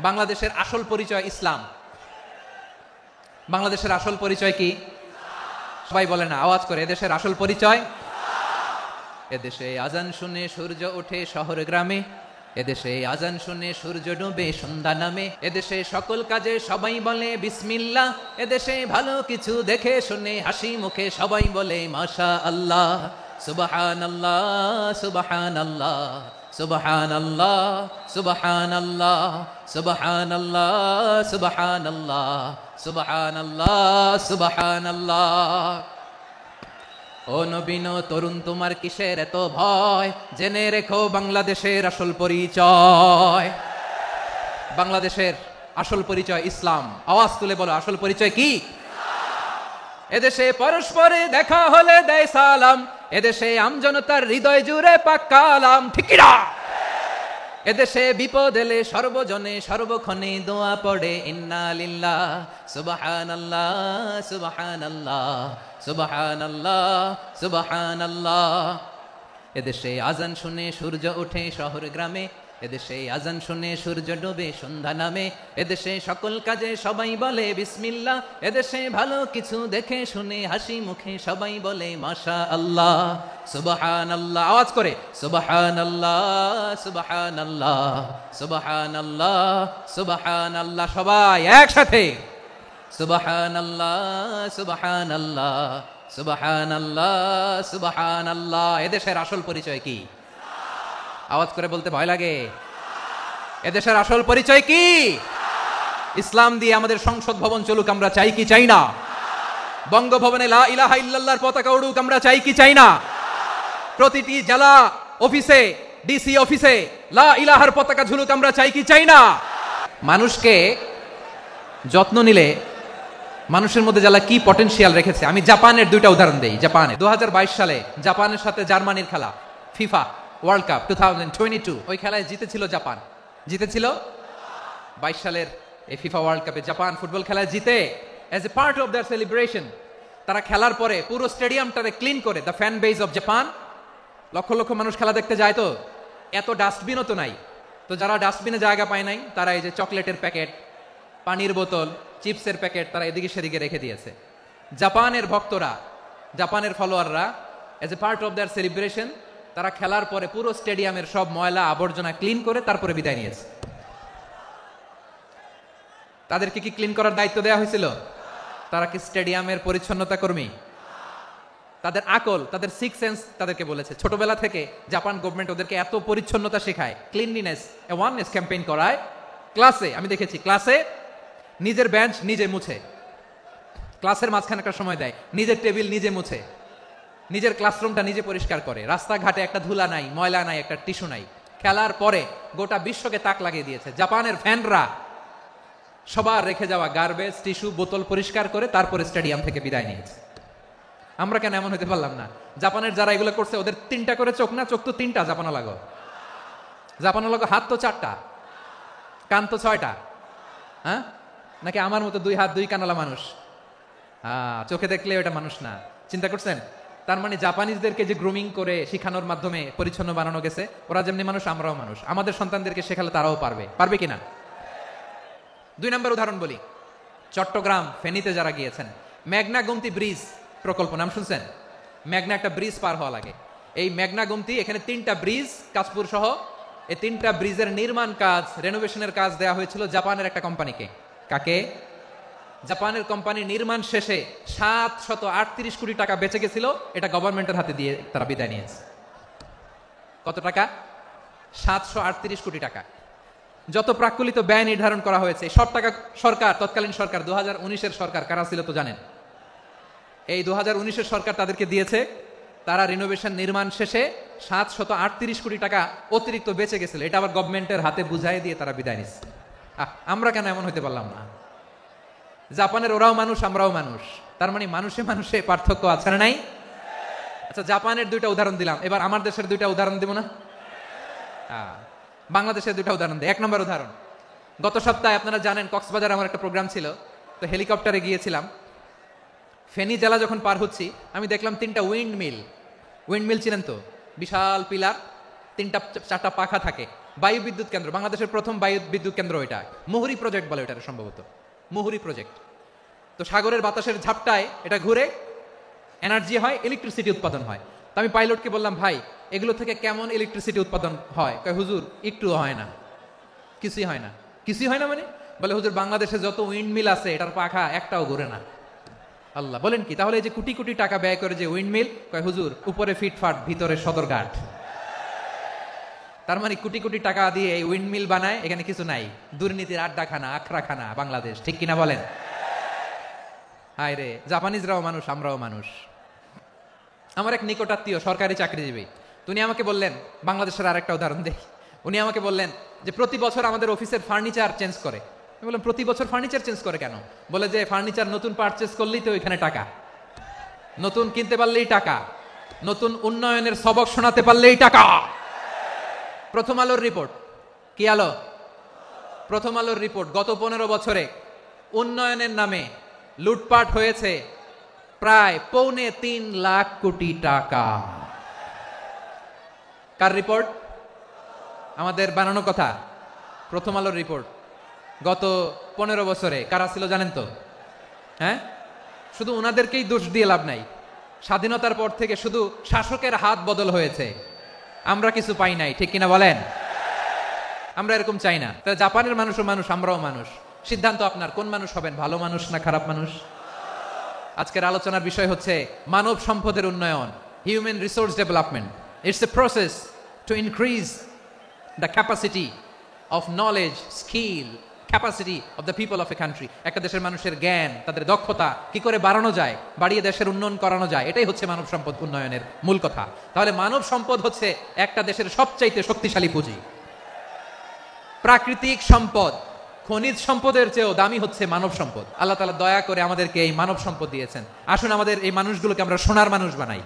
বাংলাদেশের আসল পরিচয় ইসলাম। বাংলাদেশের আসল পরিচয় কি? সবাই বলে না, আওয়াজ করে, এদেশের আসল পরিচয়। এদেশে আজান শুনে সূর্য ওঠে শহর গ্রামে, এদেশে আজান শুনে সূর্য ডুবে সন্ধ্যা নামে, এদেশে সকল কাজে সবাই বলে বিসমিল্লাহ, এদেশে ভালো কিছু দেখে শুনে হাসি মুখে সবাই বলে মাশা আল্লাহ, সুবহানাল্লাহ সুবহানাল্লাহ সুবহানাল্লাহ সুবহানাল্লাহ সুবহানাল্লাহ সুবহানাল্লাহ সুবহানাল্লাহ সুবহানাল্লাহ। ও নবীন তরুণ তোমার কিসের এত ভয়, জেনে রেখো বাংলাদেশের আসল পরিচয়। বাংলাদেশের আসল পরিচয় ইসলাম। আওয়াজ তুলে বলো, আসল পরিচয় কি? এদেশে পরস্পরে দেখা হলে দেয় সালাম, এদেশে আমজনতার হৃদয় জুড়ে পাক কালাম, ঠিক না? এদেশে বিপদ এলে সর্বজনে সর্বক্ষণে দোয়া পড়ে ইন্না লিল্লাহ সুবহানাল্লাহ সুবহানাল্লাহ সুবহানাল্লাহ সুবহানাল্লাহ। এদেশে আজান শুনে সূর্য ওঠে শহর গ্রামে, এদেশে আজান শুনে সূর্য ডুবে সন্ধ্যা নামে, এদেশে সকল কাজে সবাই বলে বিসমিল্লাহ, এদেশে ভালো কিছু দেখে শুনে হাসি মুখে সবাই বলে মাশা আল্লাহ সুবহানাল্লাহ। আওয়াজ করে সুবহানাল্লাহ সুবহানাল্লাহ সুবহানাল্লাহ সুবহানাল্লাহ। সবাই একসাথে সুবহানাল্লাহ সুবহানাল্লাহ সুবহানাল্লাহ সুবহানাল্লাহ। এদেশের আসল পরিচয় কি? আওয়াজ করে বলতে ভয় লাগে। এদেশের আসল পরিচয় কি? ইসলাম দিয়ে আমাদের সংসদ ভবন চলুক, আমরা চাই কি চাই না? বঙ্গভবনে লা ইলাহা ইল্লাল্লাহর পতাকা উড়ুক, আমরা চাই কি চাই না? প্রতিটি জেলা অফিসে, ডিসি অফিসে লা ইলাহার পতাকা ঝুলুক, আমরা চাই কি চাই না? মানুষকে যত্ন নিলে মানুষের মধ্যে যারা কি পটেনশিয়াল রেখেছে, আমি জাপানের দুইটা উদাহরণ দেই। জাপানে 2022 সালে জাপানের সাথে জার্মানির খেলা, ফিফা ওয়ার্ল্ড কাপ 2022, ওই খেলায় জিতেছিল জাপান। জিতেছিল 22 সালের এই ফিফা ওয়ার্ল্ড কাপে জাপান ফুটবল খেলায় জিতে। As a part of their celebration তারা খেলার পরে পুরো স্টেডিয়ামটারে ক্লিন করে, the fan base of Japan, lakh lakh মানুষ খেলা দেখতে যায়, তো এত ডাস্টবিনও তো নাই, তো যারা ডাস্টবিনে জায়গা পায় নাই তারা এই যে চকলেটের প্যাকেট, পানির বোতল, চিপসের প্যাকেট তারা এদিকে সেদিকে রেখে দিয়েছে। জাপানের ভক্তরা, জাপানের ফলোয়াররা as a part of their celebration তারা খেলার পরে পুরো স্টেডিয়ামের সব ময়লা আবর্জনা ক্লিন করে তারপরে বিদায় নিয়েছে। তাদেরকে কি ক্লিন করার দায়িত্ব দেওয়া হয়েছিল? তারা কি স্টেডিয়ামের পরিচ্ছন্নতা কর্মী? তাদের আকল, তাদের সিক্স সেন্স তাদেরকে বলেছে। ছোটবেলা থেকে জাপান গভর্নমেন্ট ওদেরকে এত পরিচ্ছন্নতা শেখায়, ক্লিনলিনেস অ্যাওয়ারনেস ক্যাম্পেইন করায়। ক্লাসে আমি দেখেছি, ক্লাসে নিজের বেঞ্চ নিজে মুছে, ক্লাসের মাঝখানে একটা সময় দেয়, নিজের টেবিল নিজে মুছে, নিজের ক্লাসরুমটা নিজে পরিষ্কার করে, রাস্তাঘাটে একটা ধুলা নাই, ময়লা নাই, একটা টিস্যু নাই। খেলার পরে গোটা বিশ্বকে তাক লাগিয়ে দিয়েছে। জাপানের ফ্যানরা সবার রেখে যাওয়া গার্বেজ, টিস্যু, বোতল পরিষ্কার করে তারপরে স্টেডিয়াম থেকে বিদায় নিয়েছে। আমরা কেন এমন হতে পারলাম না? জাপানের যারা এগুলো করছে ওদের 3টা করে চোখ না? চোখ তো 3টা, জাপানো লাগো, জাপানো লাগো, হাত তো 4টা, কান তো 6টা, হ্যাঁ? নাকি আমার মতো 2 হাত 2 কানালা মানুষ? চোখে দেখলে ওটা মানুষ না। চিন্তা করছেন? তার মানে জাপানিজদেরকে যে গ্রুমিং করে শিখানোর মাধ্যমে পরিচ্ছন্ন বানানো গেছে, ওরা যেমনি মানুষ আমরাও মানুষ, আমাদের সন্তানদেরকে শেখালে তারাও পারবে। পারবে কিনা? 2 নম্বর উদাহরণ বলি। চট্টগ্রাম ফেনীতে যারা গিয়েছেন, মেঘনা গোমতী ব্রিজ প্রকল্প নাম শুনছেন? মেঘনা একটা ব্রিজ পার হওয়া লাগে। এই মেঘনা গোমতী, এখানে 3টা ব্রিজ, কাশপুর সহ এই 3টা ব্রিজের নির্মাণ কাজ, রেনোভেশনের কাজ দেওয়া হয়েছিল জাপানের একটা কোম্পানিকে। কাকে? জাপানের কোম্পানি। নির্মাণ শেষে 738 কোটি টাকা বেঁচে গেছিল, এটা গভর্নমেন্টের হাতে দিয়ে তারা বিদায় নিয়েছে। কত টাকা? 738 কোটি টাকা। যত প্রাক্কলিত ব্যয় নির্ধারণ করা হয়েছে সব টাকা সরকার, তৎকালীন সরকার 2019-এর সরকার, কারা ছিল তো জানেন? এই 2019-এর সরকার তাদেরকে দিয়েছে। তারা রিনোভেশন নির্মাণ শেষে 738 কোটি টাকা অতিরিক্ত বেঁচে গেছিল, এটা আবার গভর্নমেন্টের হাতে বুঝাই দিয়ে তারা বিদায় নিচ্ছে। আমরা কেন এমন হতে পারলাম না? জাপানের ওরাও মানুষ, আমরাও মানুষ, তার মানে মানুষে মানুষে পার্থক্য আছে না নাই? আচ্ছা, জাপানের দুইটা উদাহরণ দিলাম, এবার আমার দেশের দুইটা উদাহরণ দিব না? বাংলাদেশের দুইটা উদাহরণ দিই। 1 নম্বর উদাহরণ, গত সপ্তাহে আপনারা জানেন কক্সবাজার আমার একটা প্রোগ্রাম ছিল, তো হেলিকপ্টারে গিয়েছিলাম। ফেনী জেলা যখন পার হচ্ছি আমি দেখলাম 3টা উইন্ডমিল চিনেন তো? বিশাল পিলার, 3টা-4টা পাখা থাকে, বায়ু বিদ্যুৎ কেন্দ্র, বাংলাদেশের প্রথম বায়ু বিদ্যুৎ কেন্দ্র এটা, মুহুরী প্রজেক্ট বলে এটা সম্ভবত, মুহুরী প্রজেক্ট। তো সাগরের বাতাসের ঝাপটায় এটা ঘুরে এনার্জি হয়, ইলেকট্রিসিটি উৎপাদন হয়। তো আমি পাইলটকে বললাম, ভাই এগুলো থেকে কেমন ইলেকট্রিসিটি উৎপাদন হয়? কয় হুজুর একটু হয় না। কিছুই হয় না? কিছুই হয় না মানে? বলে হুজুর বাংলাদেশে যত উইন্ডমিল আছে এটার পাখা একটাও ঘুরে না। আল্লাহ, বলেন কি? তাহলে এই যে কোটি কোটি টাকা ব্যয় করে যে উইন্ডমিল, কয় হুজুর উপরে ফিটফাট ভিতরে সদরঘাট। তার মানে কোটি কোটি টাকা দিয়ে এই উইন্ডমিল বানায়, এখানে কিছু নাই, দুর্নীতির আড্ডাখানা, আখড়াখানা বাংলাদেশ, ঠিক কিনা বলেন? হায় রে, জাপানিজরাও মানুষ, আমরাও মানুষ। আমার এক নিকটাত্মীয় সরকারি চাকরিজীবী, উনি আমাকে বললেন, বাংলাদেশের আরেকটা উদাহরণ দেই, উনি আমাকে বললেন যে প্রতি বছর আমাদের অফিসের ফার্নিচার চেঞ্জ করে। আমি বললাম প্রতি বছর ফার্নিচার চেঞ্জ করে কেন? বলে যে ফার্নিচার নতুন পারচেজ করলেই তো ওইখানে টাকা, নতুন কিনতে পারলেই টাকা, নতুন উন্নয়নের সবক শোনাতে পারলেই টাকা। প্রথম আলোর রিপোর্ট, কি আলো? প্রথম আলোর রিপোর্ট, গত 15 বছরে উন্নয়নের নামে লুটপাট হয়েছে প্রায় 3.25 লাখ কোটি টাকা। কার রিপোর্ট? আমাদের বানানো কথা, প্রথম আলোর রিপোর্ট। গত 15 বছরে কারা ছিল জানেন তো? হ্যাঁ, শুধু ওনাদেরকেই দোষ দিয়ে লাভ নাই। স্বাধীনতার পর থেকে শুধু শাসকের হাত বদল হয়েছে, আমরা কিছু পাই নাই, ঠিক কিনা বলেন? আমরা এরকম চাই না। তাহলে জাপানের মানুষও মানুষ, আমরাও মানুষ। সিদ্ধান্ত আপনার, কোন মানুষ হবেন, ভালো মানুষ না খারাপ মানুষ? আজকের আলোচনার বিষয় হচ্ছে মানব সম্পদের উন্নয়ন, human resource development. It's a process to increase the capacity of knowledge, skill, capacity of the people of a country. একটা দেশের মানুষের জ্ঞান, তাদের দক্ষতা কি করে বাড়ানো যায়, বাড়িয়ে দেশের উন্নয়ন করানো যায়, এটাই হচ্ছে মানব সম্পদ উন্নয়নের মূল কথা। তাহলে মানব সম্পদ হচ্ছে একটা দেশের সবচাইতে শক্তিশালী পুঁজি। প্রাকৃতিক সম্পদ, খনিজ সম্পদের চেয়েও দামি হচ্ছে মানব সম্পদ। আল্লাহ তাআলা দয়া করে আমাদেরকে এই মানব সম্পদ দিয়েছেন। আসুন আমাদের এই মানুষগুলোকে আমরা সোনার মানুষ বানাই।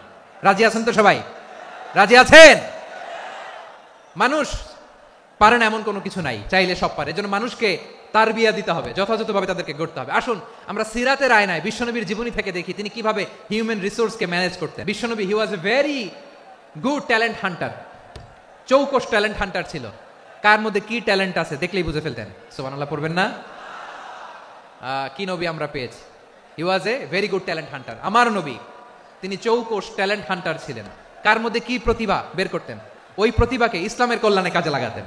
রাজি আছেন তো সবাই? রাজি আছেন? মানুষ পারে না এমন কোনো কিছু নাই, চাইলে সব পারে। এজন্য মানুষকে তারবিয়া দিতে হবে, যথাযথভাবে তাদেরকে গড়তে হবে। আসুন আমরা সিরাতের আয়নায় বিশ্বনবীর জীবনী থেকে দেখি তিনি কিভাবে হিউম্যান রিসোর্সকে ম্যানেজ করতেন। বিশ্বনবী, he was a very good talent hunter, চৌকস ট্যালেন্ট হান্টার ছিল। কার মধ্যে কি ট্যালেন্ট আছে দেখলেই বুঝে ফেলতেন। সুবহানাল্লাহ পড়বেন না? কি নবী আমরা পেয়েছি! He was a very good talent hunter. আমার নবী তিনি চৌকস ট্যালেন্ট হান্টার ছিলেন। কার মধ্যে কি প্রতিভা বের করতেন, ওই প্রতিভাকে ইসলামের কল্যাণে কাজে লাগাতেন।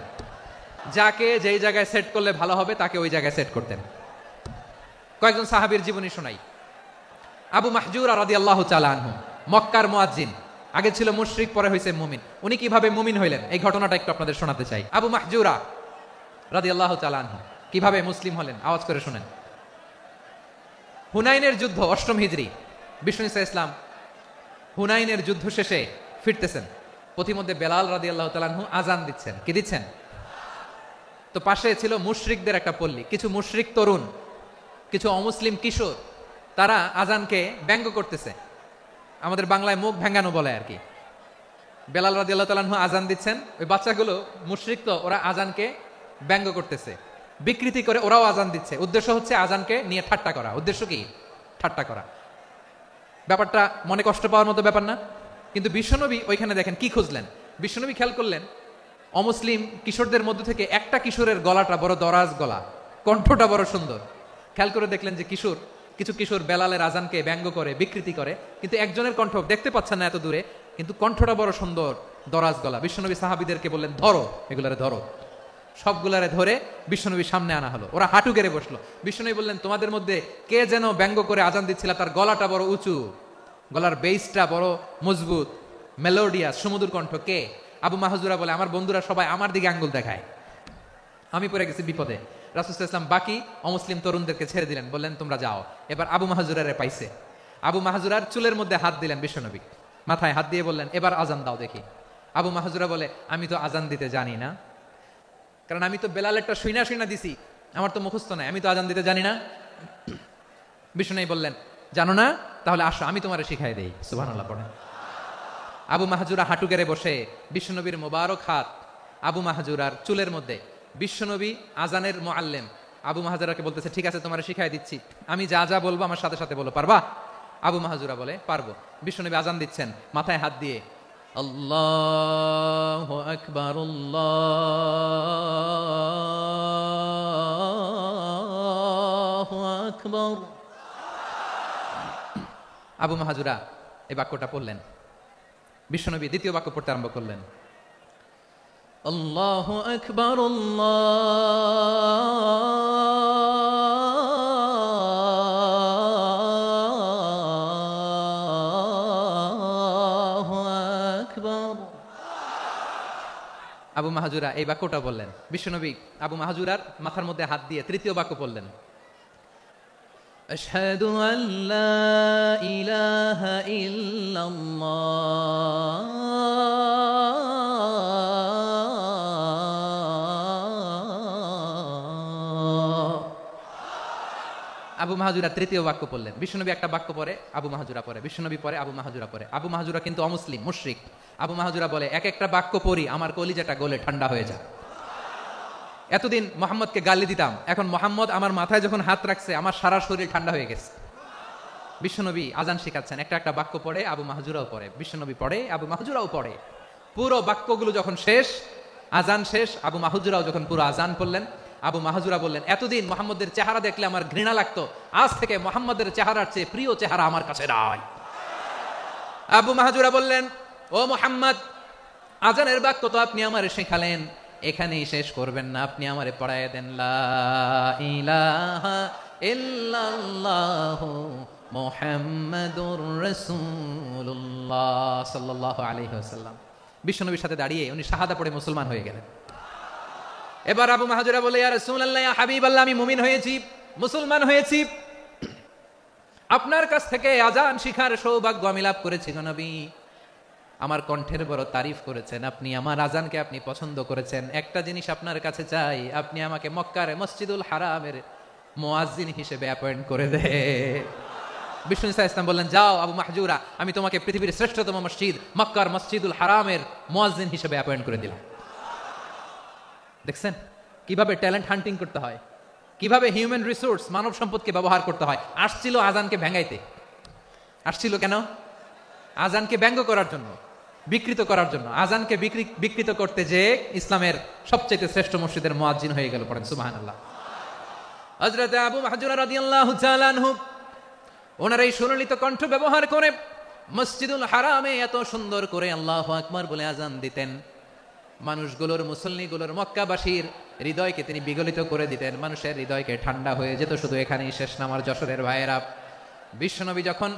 যাকে যেই জায়গায় সেট করলে ভালো হবে তাকে ওই জায়গায় সেট করতেন। কয়েকজন সাহাবীর জীবনী শোনাই। আবু মাহজুরা রাদিয়াল্লাহু তাআলা আনহু, মক্কার মুয়াজ্জিন, আগে ছিল মুশরিক, পরে হয়েছে মুমিন। উনি কিভাবে মুমিন হইলেন এই ঘটনাটা একটু আপনাদের শোনাতে চাই। আবু মাহজুরা রাদিয়াল্লাহু তাআলা আনহু কিভাবে মুসলিম হলেন, আওয়াজ করে শুনেন। হুনাইনের যুদ্ধ, 8ম হিজরি, বিষ্ণু ঈসা ইসলাম হুনাইনের যুদ্ধ শেষে ফিরতেছেন। পথিমধ্যে বেলাল রাদিয়াল্লাহু তাআলা আনহু আজান দিচ্ছেন। কি দিচ্ছেন? তো পাশে ছিল মুশরিকদের একটা পল্লী, কিছু মুশরিক তরুণ, কিছু অমুসলিম কিশোর, তারা আজানকে ব্যঙ্গ করতেছে। আমাদের বাংলায় মুখ ভেঙ্গানো বলে আর কি। বেলাল রাদিয়াল্লাহু তাআলা আনহু আজান দিচ্ছেন, ওই বাচ্চাগুলো মুশরিক, তো ওরা আজানকে ব্যঙ্গ করতেছে, বিকৃতি করে ওরাও আজান দিচ্ছে। উদ্দেশ্য হচ্ছে আজানকে নিয়ে ঠাট্টা করা। উদ্দেশ্য কি? ঠাট্টা করা। ব্যাপারটা মনে কষ্ট পাওয়ার মতো ব্যাপার না? কিন্তু বিশ্বনবী ওইখানে দেখেন কি খুঁজলেন। বিশ্বনবী খেয়াল করলেন অমুসলিম কিশোরদের মধ্যে থেকে একটা কিশোরের গলাটা বড় দরাজ গলা, কণ্ঠটা বড় সুন্দর। খেয়াল করে দেখলেন যে কিছু কিশোর বেলালের আজানকে ব্যঙ্গ করে, বিকৃতি করে, কিন্তু একজনের কণ্ঠ দেখতে পাচ্ছেন না এত দূরে, কিন্তু কণ্ঠটা বড় সুন্দর, দরাজ গলা। বিশ্বনবী সাহাবীদেরকে বললেন, ধরো এগুলারে, ধরো। সবগুলারে ধরে বিশ্বনবীর সামনে আনা হলো। ওরা হাঁটু গেড়ে বসলো। বিশ্বনবী বললেন, তোমাদের মধ্যে কে যেন ব্যঙ্গ করে আজান দিচ্ছিল, তার গলাটা বড় উঁচু, গলার বেসটা বড় মজবুত, মেলোডিয়াস, সুমধুর কণ্ঠ, কে? আবু মাহজুরা বলে, আমার বন্ধুরা সবাই আমার দিকে আঙ্গুল দেখায়, আমি পড়ে গেছি বিপদে। রাসূল সাল্লাল্লাহু আলাইহি ওয়াসাল্লাম বাকি অমুসলিম তরুণদেরকে ছেড়ে দিলেন, বললেন তোমরা যাও। এবার আবু মাহজুরারে পাইছে। আবু মাহজুরার চুলের মধ্যে হাত দিলেন বিশ্বনবী, মাথায় হাত দিয়ে বললেন, এবার আজান দাও দেখি। আবু মাহজুরা বলে, আমি তো আজান দিতে জানি না, কারণ আমি তো বেলালেরটা শুইনা দিছি, আমার তো মুখস্থ নাই, আমি তো আজান দিতে জানি না। বিষ্ণু বললেন, জানো না? তাহলে আসো, আমি তোমারে শিখাই দেই। সুবহানাল্লাহ পড়েন। আবু মাহজুরা হাঁটু গেড়ে বসে, বিশ্বনবীর মোবারক হাত আবু মাহজুরার চুলের মধ্যে। বিশ্বনবী আজানের মুআল্লিম, আবু মাহজুরাকে বলতেছে, ঠিক আছে তোমারে শিখাই দিচ্ছি, আমি যা যা বলবো আমার সাথে সাথে বলো, পারবা? আবু মাহজুরা বলে, পারবো। বিশ্বনবী আজান দিচ্ছেন, মাথায় হাত দিয়ে আল্লাহু আকবার, আল্লাহু আকবার। আবু মাহজুরা এই বাক্যটা পড়লেন। বিশ্বনবী দ্বিতীয় বাক্য পড়তে আরম্ভ করলেন, আল্লাহু আকবার, আল্লাহু আকবার। আবু মাহজুরা এই বাক্যটা বললেন। বিশ্বনবী আবু মাহজুরার মাথার মধ্যে হাত দিয়ে তৃতীয় বাক্য পড়লেন, আশহাদু আল্লা ইলাহা ইল্লাল্লাহ, আবু মাহজুরা তৃতীয় বাক্য পড়লেন। বিশ্বনবী একটা বাক্য পরে আবু মাহজুরা পরে, বিশ্বনবী পরে আবু মাহজুরা পরে। আবু মাহজুরা কিন্তু অমুসলিম, মুশরিক। আবু মাহজুরা বলে, এক একটা বাক্য পড়ি আমার কলিজাটা গলে ঠান্ডা হয়ে যায়। এতদিন মোহাম্মদকে গালি দিতাম, এখন মোহাম্মদ আমার মাথায় যখন হাত রাখছে আমার সারা শরীর ঠান্ডা হয়ে গেছে। বিশ্বনবী আজান শিখাচ্ছেন, একটা একটা বাক্য পড়ে আবু মাহজুরাও পড়ে, বিশ্বনবী পড়ে আবু মাহজুরাও পড়ে। পুরো বাক্যগুলো যখন শেষ, আজান শেষ, আবু মাহজুরাও যখন পুরো আজান পড়লেন, আবু মাহজুরা বললেন, এতদিন মোহাম্মদের চেহারা দেখলে আমার ঘৃণা লাগতো, আজ থেকে মোহাম্মদের চেহারার চেয়ে প্রিয় চেহারা আমার কাছে নাই। আবু মাহজুরা বললেন, ও মোহাম্মদ, আজানের বাক্য তো আপনি আমারে শেখালেন, এখানেই শেষ করবেন না, আপনি আমারে পড়ায় দেন, লা ইলাহা ইল্লাল্লাহু মুহাম্মাদুর রাসূলুল্লাহ সাল্লাল্লাহু আলাইহি ওয়াসাল্লাম। বিশ্বনবীর সাথে দাঁড়িয়ে উনি শাহাদা পড়ে মুসলমান হয়ে গেলেন। এবার আবু মাহজুরা বলে, ইয়া রাসূলুল্লাহ, ইয়া হাবিবাল্লাহ, আমি মুমিন হয়েছি, মুসলমান হয়েছি, আপনার কাছ থেকে আজান শিখার সৌভাগ্য আমি লাভ করেছি গো নবী। আমার কণ্ঠের বড় তারিফ করেছেন আপনি, আমার আজানকে আপনি পছন্দ করেছেন। একটা জিনিস আপনার কাছে চাই, আপনি আমাকে মক্কার মসজিদুল হারামের মুয়াজ্জিন হিসেবে অ্যাপয়েন্ট করে দে। বিষ্ণু ইসা ইসলাম বললেন, যাও আবু মাহজুরা, আমি তোমাকে পৃথিবীর শ্রেষ্ঠতম মসজিদ মক্কার মসজিদুল হারামের মুয়াজ্জিন হিসেবে অ্যাপয়েন্ট করে দিলাম। দেখছেন কিভাবে ট্যালেন্ট হান্টিং করতে হয়, কিভাবে হিউম্যান রিসোর্স মানব সম্পদকে ব্যবহার করতে হয়। আসছিল আজানকে ভেঙাইতে, আসছিল কেন? আজানকে ব্যঙ্গ করার জন্য, বিকৃত করার জন্য। আজানকে বিকৃত করতে যে ইসলামের সবচেয়ে শ্রেষ্ঠ মসজিদের মুয়াজ্জিন হয়ে গেল। পড়েন সুবহানাল্লাহ। হযরত আবু মাহজুরা রাদিয়াল্লাহু তাআলা আনহু ওনার এই সুললিত কণ্ঠ ব্যবহার করে মসজিদুল হারামে এত সুন্দর করে আল্লাহু আকবার বলে আজান দিতেন। মানুষগুলোর, মুসল্লিগুলোর, মক্কাবাসীর হৃদয়কে তিনি বিগলিত করে দিতেন, মানুষের হৃদয়কে ঠান্ডা হয়ে যেত। শুধু এখানেই শেষ না আমার যশোরের ভাইয়েরা, বিশ্বনবী যখন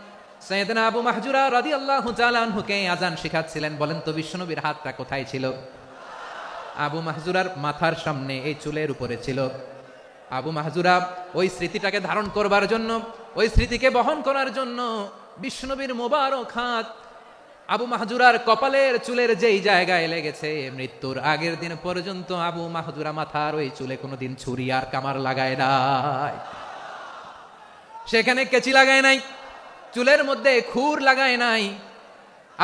সাইয়েদনা আবু মাহজুরা রাদিয়াল্লাহু তাআলা আনহুকে আজান শিখাচ্ছিলেন, বলেন তো বিশ্বনবীর হাতটা কোথায় ছিল? আবু মাহজুরার মাথার সামনে, এই চুলের উপরে ছিল। আবু মাহজুরা ওই স্মৃতিটাকে ধারণ করবার জন্য, ওই স্মৃতিকে বহন করার জন্য বিশ্বনবীর মোবারক হাত আবু মাহজুরার কপালের চুলের যেই জায়গায় লেগেছে, মৃত্যুর আগের দিন পর্যন্ত আবু মাহজুরা মাথার ওই চুলে কোনোদিন ছুরি আর কামার লাগায় নাই, সেখানে কেচি লাগায় নাই, চুলের মধ্যে খুর লাগায় নাই।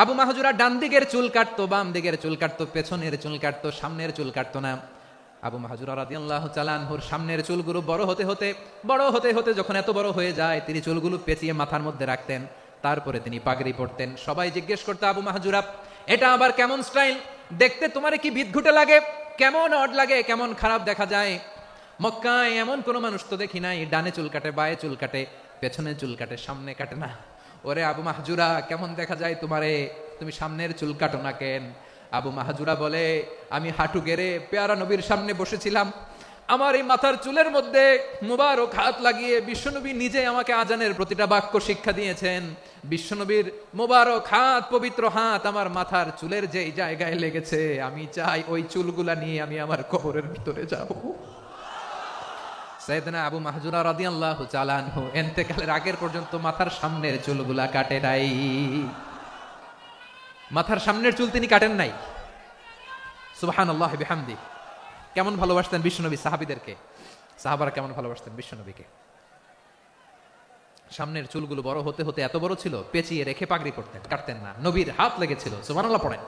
আবু মাহজুরা ডান দিকের চুল কাটতো, বাম দিকের চুল কাটতো, পেছনের চুল কাটতো, সামনের চুল কাটতো না। আবু মাহজুরা রাদিয়াল্লাহু তাআলা আনহুর সামনের চুলগুলো বড় হতে হতে যখন এত বড় হয়ে যায়, তিনি চুলগুলো পেঁচিয়ে মাথার মধ্যে রাখতেন, তারপরে তিনি পাগড়ি পরতেন। সবাই জিজ্ঞেস করতো, আবু মাহজুরা, এটা আবার কেমন স্টাইল? দেখতে তোমারে কি বিদঘুটে লাগে? কেমন অড লাগে? কেমন খারাপ দেখা যায়? মক্কায় এমন কোনো মানুষ তো দেখি নাই, ডানে চুল কাটে, বায়ে চুল কাটে, পেছনে চুল কাটে, সামনে কাটে না। ওরে আবু মাহজুরা, কেমন দেখা যায় তোমারে? তুমি সামনের চুল কাটো না কেন? আবু মাহজুরা বলে, আমি হাঁটু গেড়ে পেয়ারা নবীর সামনে বসেছিলাম, আমার এই মাথার চুলের মধ্যে মুবারক হাত লাগিয়ে বিশ্বনবী নিজে আমাকে আজানের প্রতিটা বাক্য শিক্ষা দিয়েছেন। বিশ্বনবীর মুবারক হাত, পবিত্র হাত আমার মাথার চুলের যেই জায়গায় লেগেছে, আমি চাই ওই চুলগুলা নিয়ে আমি আমার কবরের ভিতরে যাব। সাইয়েদনা আবু মাহজুরা রাদিয়াল্লাহু তাআলা আনহু ইন্তেকালের আগের পর্যন্ত মাথার সামনের চুলগুলা কাটে নাই। মাথার সামনের চুল তিনি কাটেন নাই। সুবহানাল্লাহ বিহামদি। কেমন ভালোবাসতেন বিশ্বনবী সাহাবীদেরকে, সাহাবারা কেমন ভালোবাসতেন বিশ্বনবীকে। সামনের চুলগুলো বড় হতে হতে এত বড় ছিল, পেঁচিয়ে রেখে পাগড়ি করতেন, কাটতেন না। নবীর হাত লেগেছিল। সুবহানাল্লাহ পড়েন।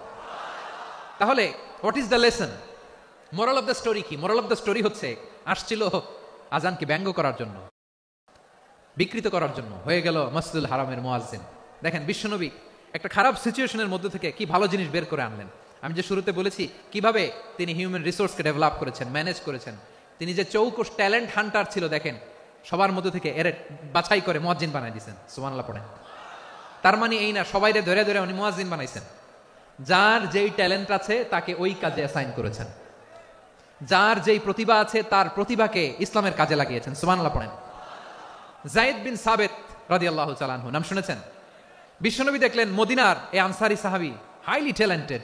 তাহলে what is the lesson, moral of the story কি? মোরাল অফ দ্য স্টোরি হচ্ছে, আসছিল আজানকে ব্যঙ্গ করার জন্য, বিকৃত করার জন্য, হয়ে গেল মসজিদুল হারামের মুয়াজ্জিন। দেখেন বিশ্বনবী একটা খারাপ সিচুয়েশনের মধ্যে থেকে কি ভালো জিনিস বের করে আনলেন। আমি যে শুরুতে বলেছি কিভাবে তিনি হিউম্যান রিসোর্সকে ডেভেলপ করেছেন, ম্যানেজ করেছেন। তিনি যে চৌকস ট্যালেন্ট হান্টার ছিল, দেখেন সবার মধ্যে থেকে এর বাছাই করে মুয়াজ্জিন বানাই দিয়েছেন। সুবহানাল্লাহ পড়েন। তার মানে এই না সবাইরে ধরে ধরে উনি মুয়াজ্জিন বানাইছেন। যার যেই ট্যালেন্ট আছে তাকে ওই কাজে অ্যাসাইন করেছেন, যার যেই প্রতিভা আছে তার প্রতিভাকে ইসলামের কাজে লাগিয়েছেন। সুবহানাল্লাহ পড়েন। যায়েদ বিন সাবেত রাদিয়াল্লাহু তাআলা আনহু নাম শুনেছেন? বিশ্বনবী দেখলেন মদিনার এই আনসারী সাহাবী হাইলি ট্যালেন্টেড,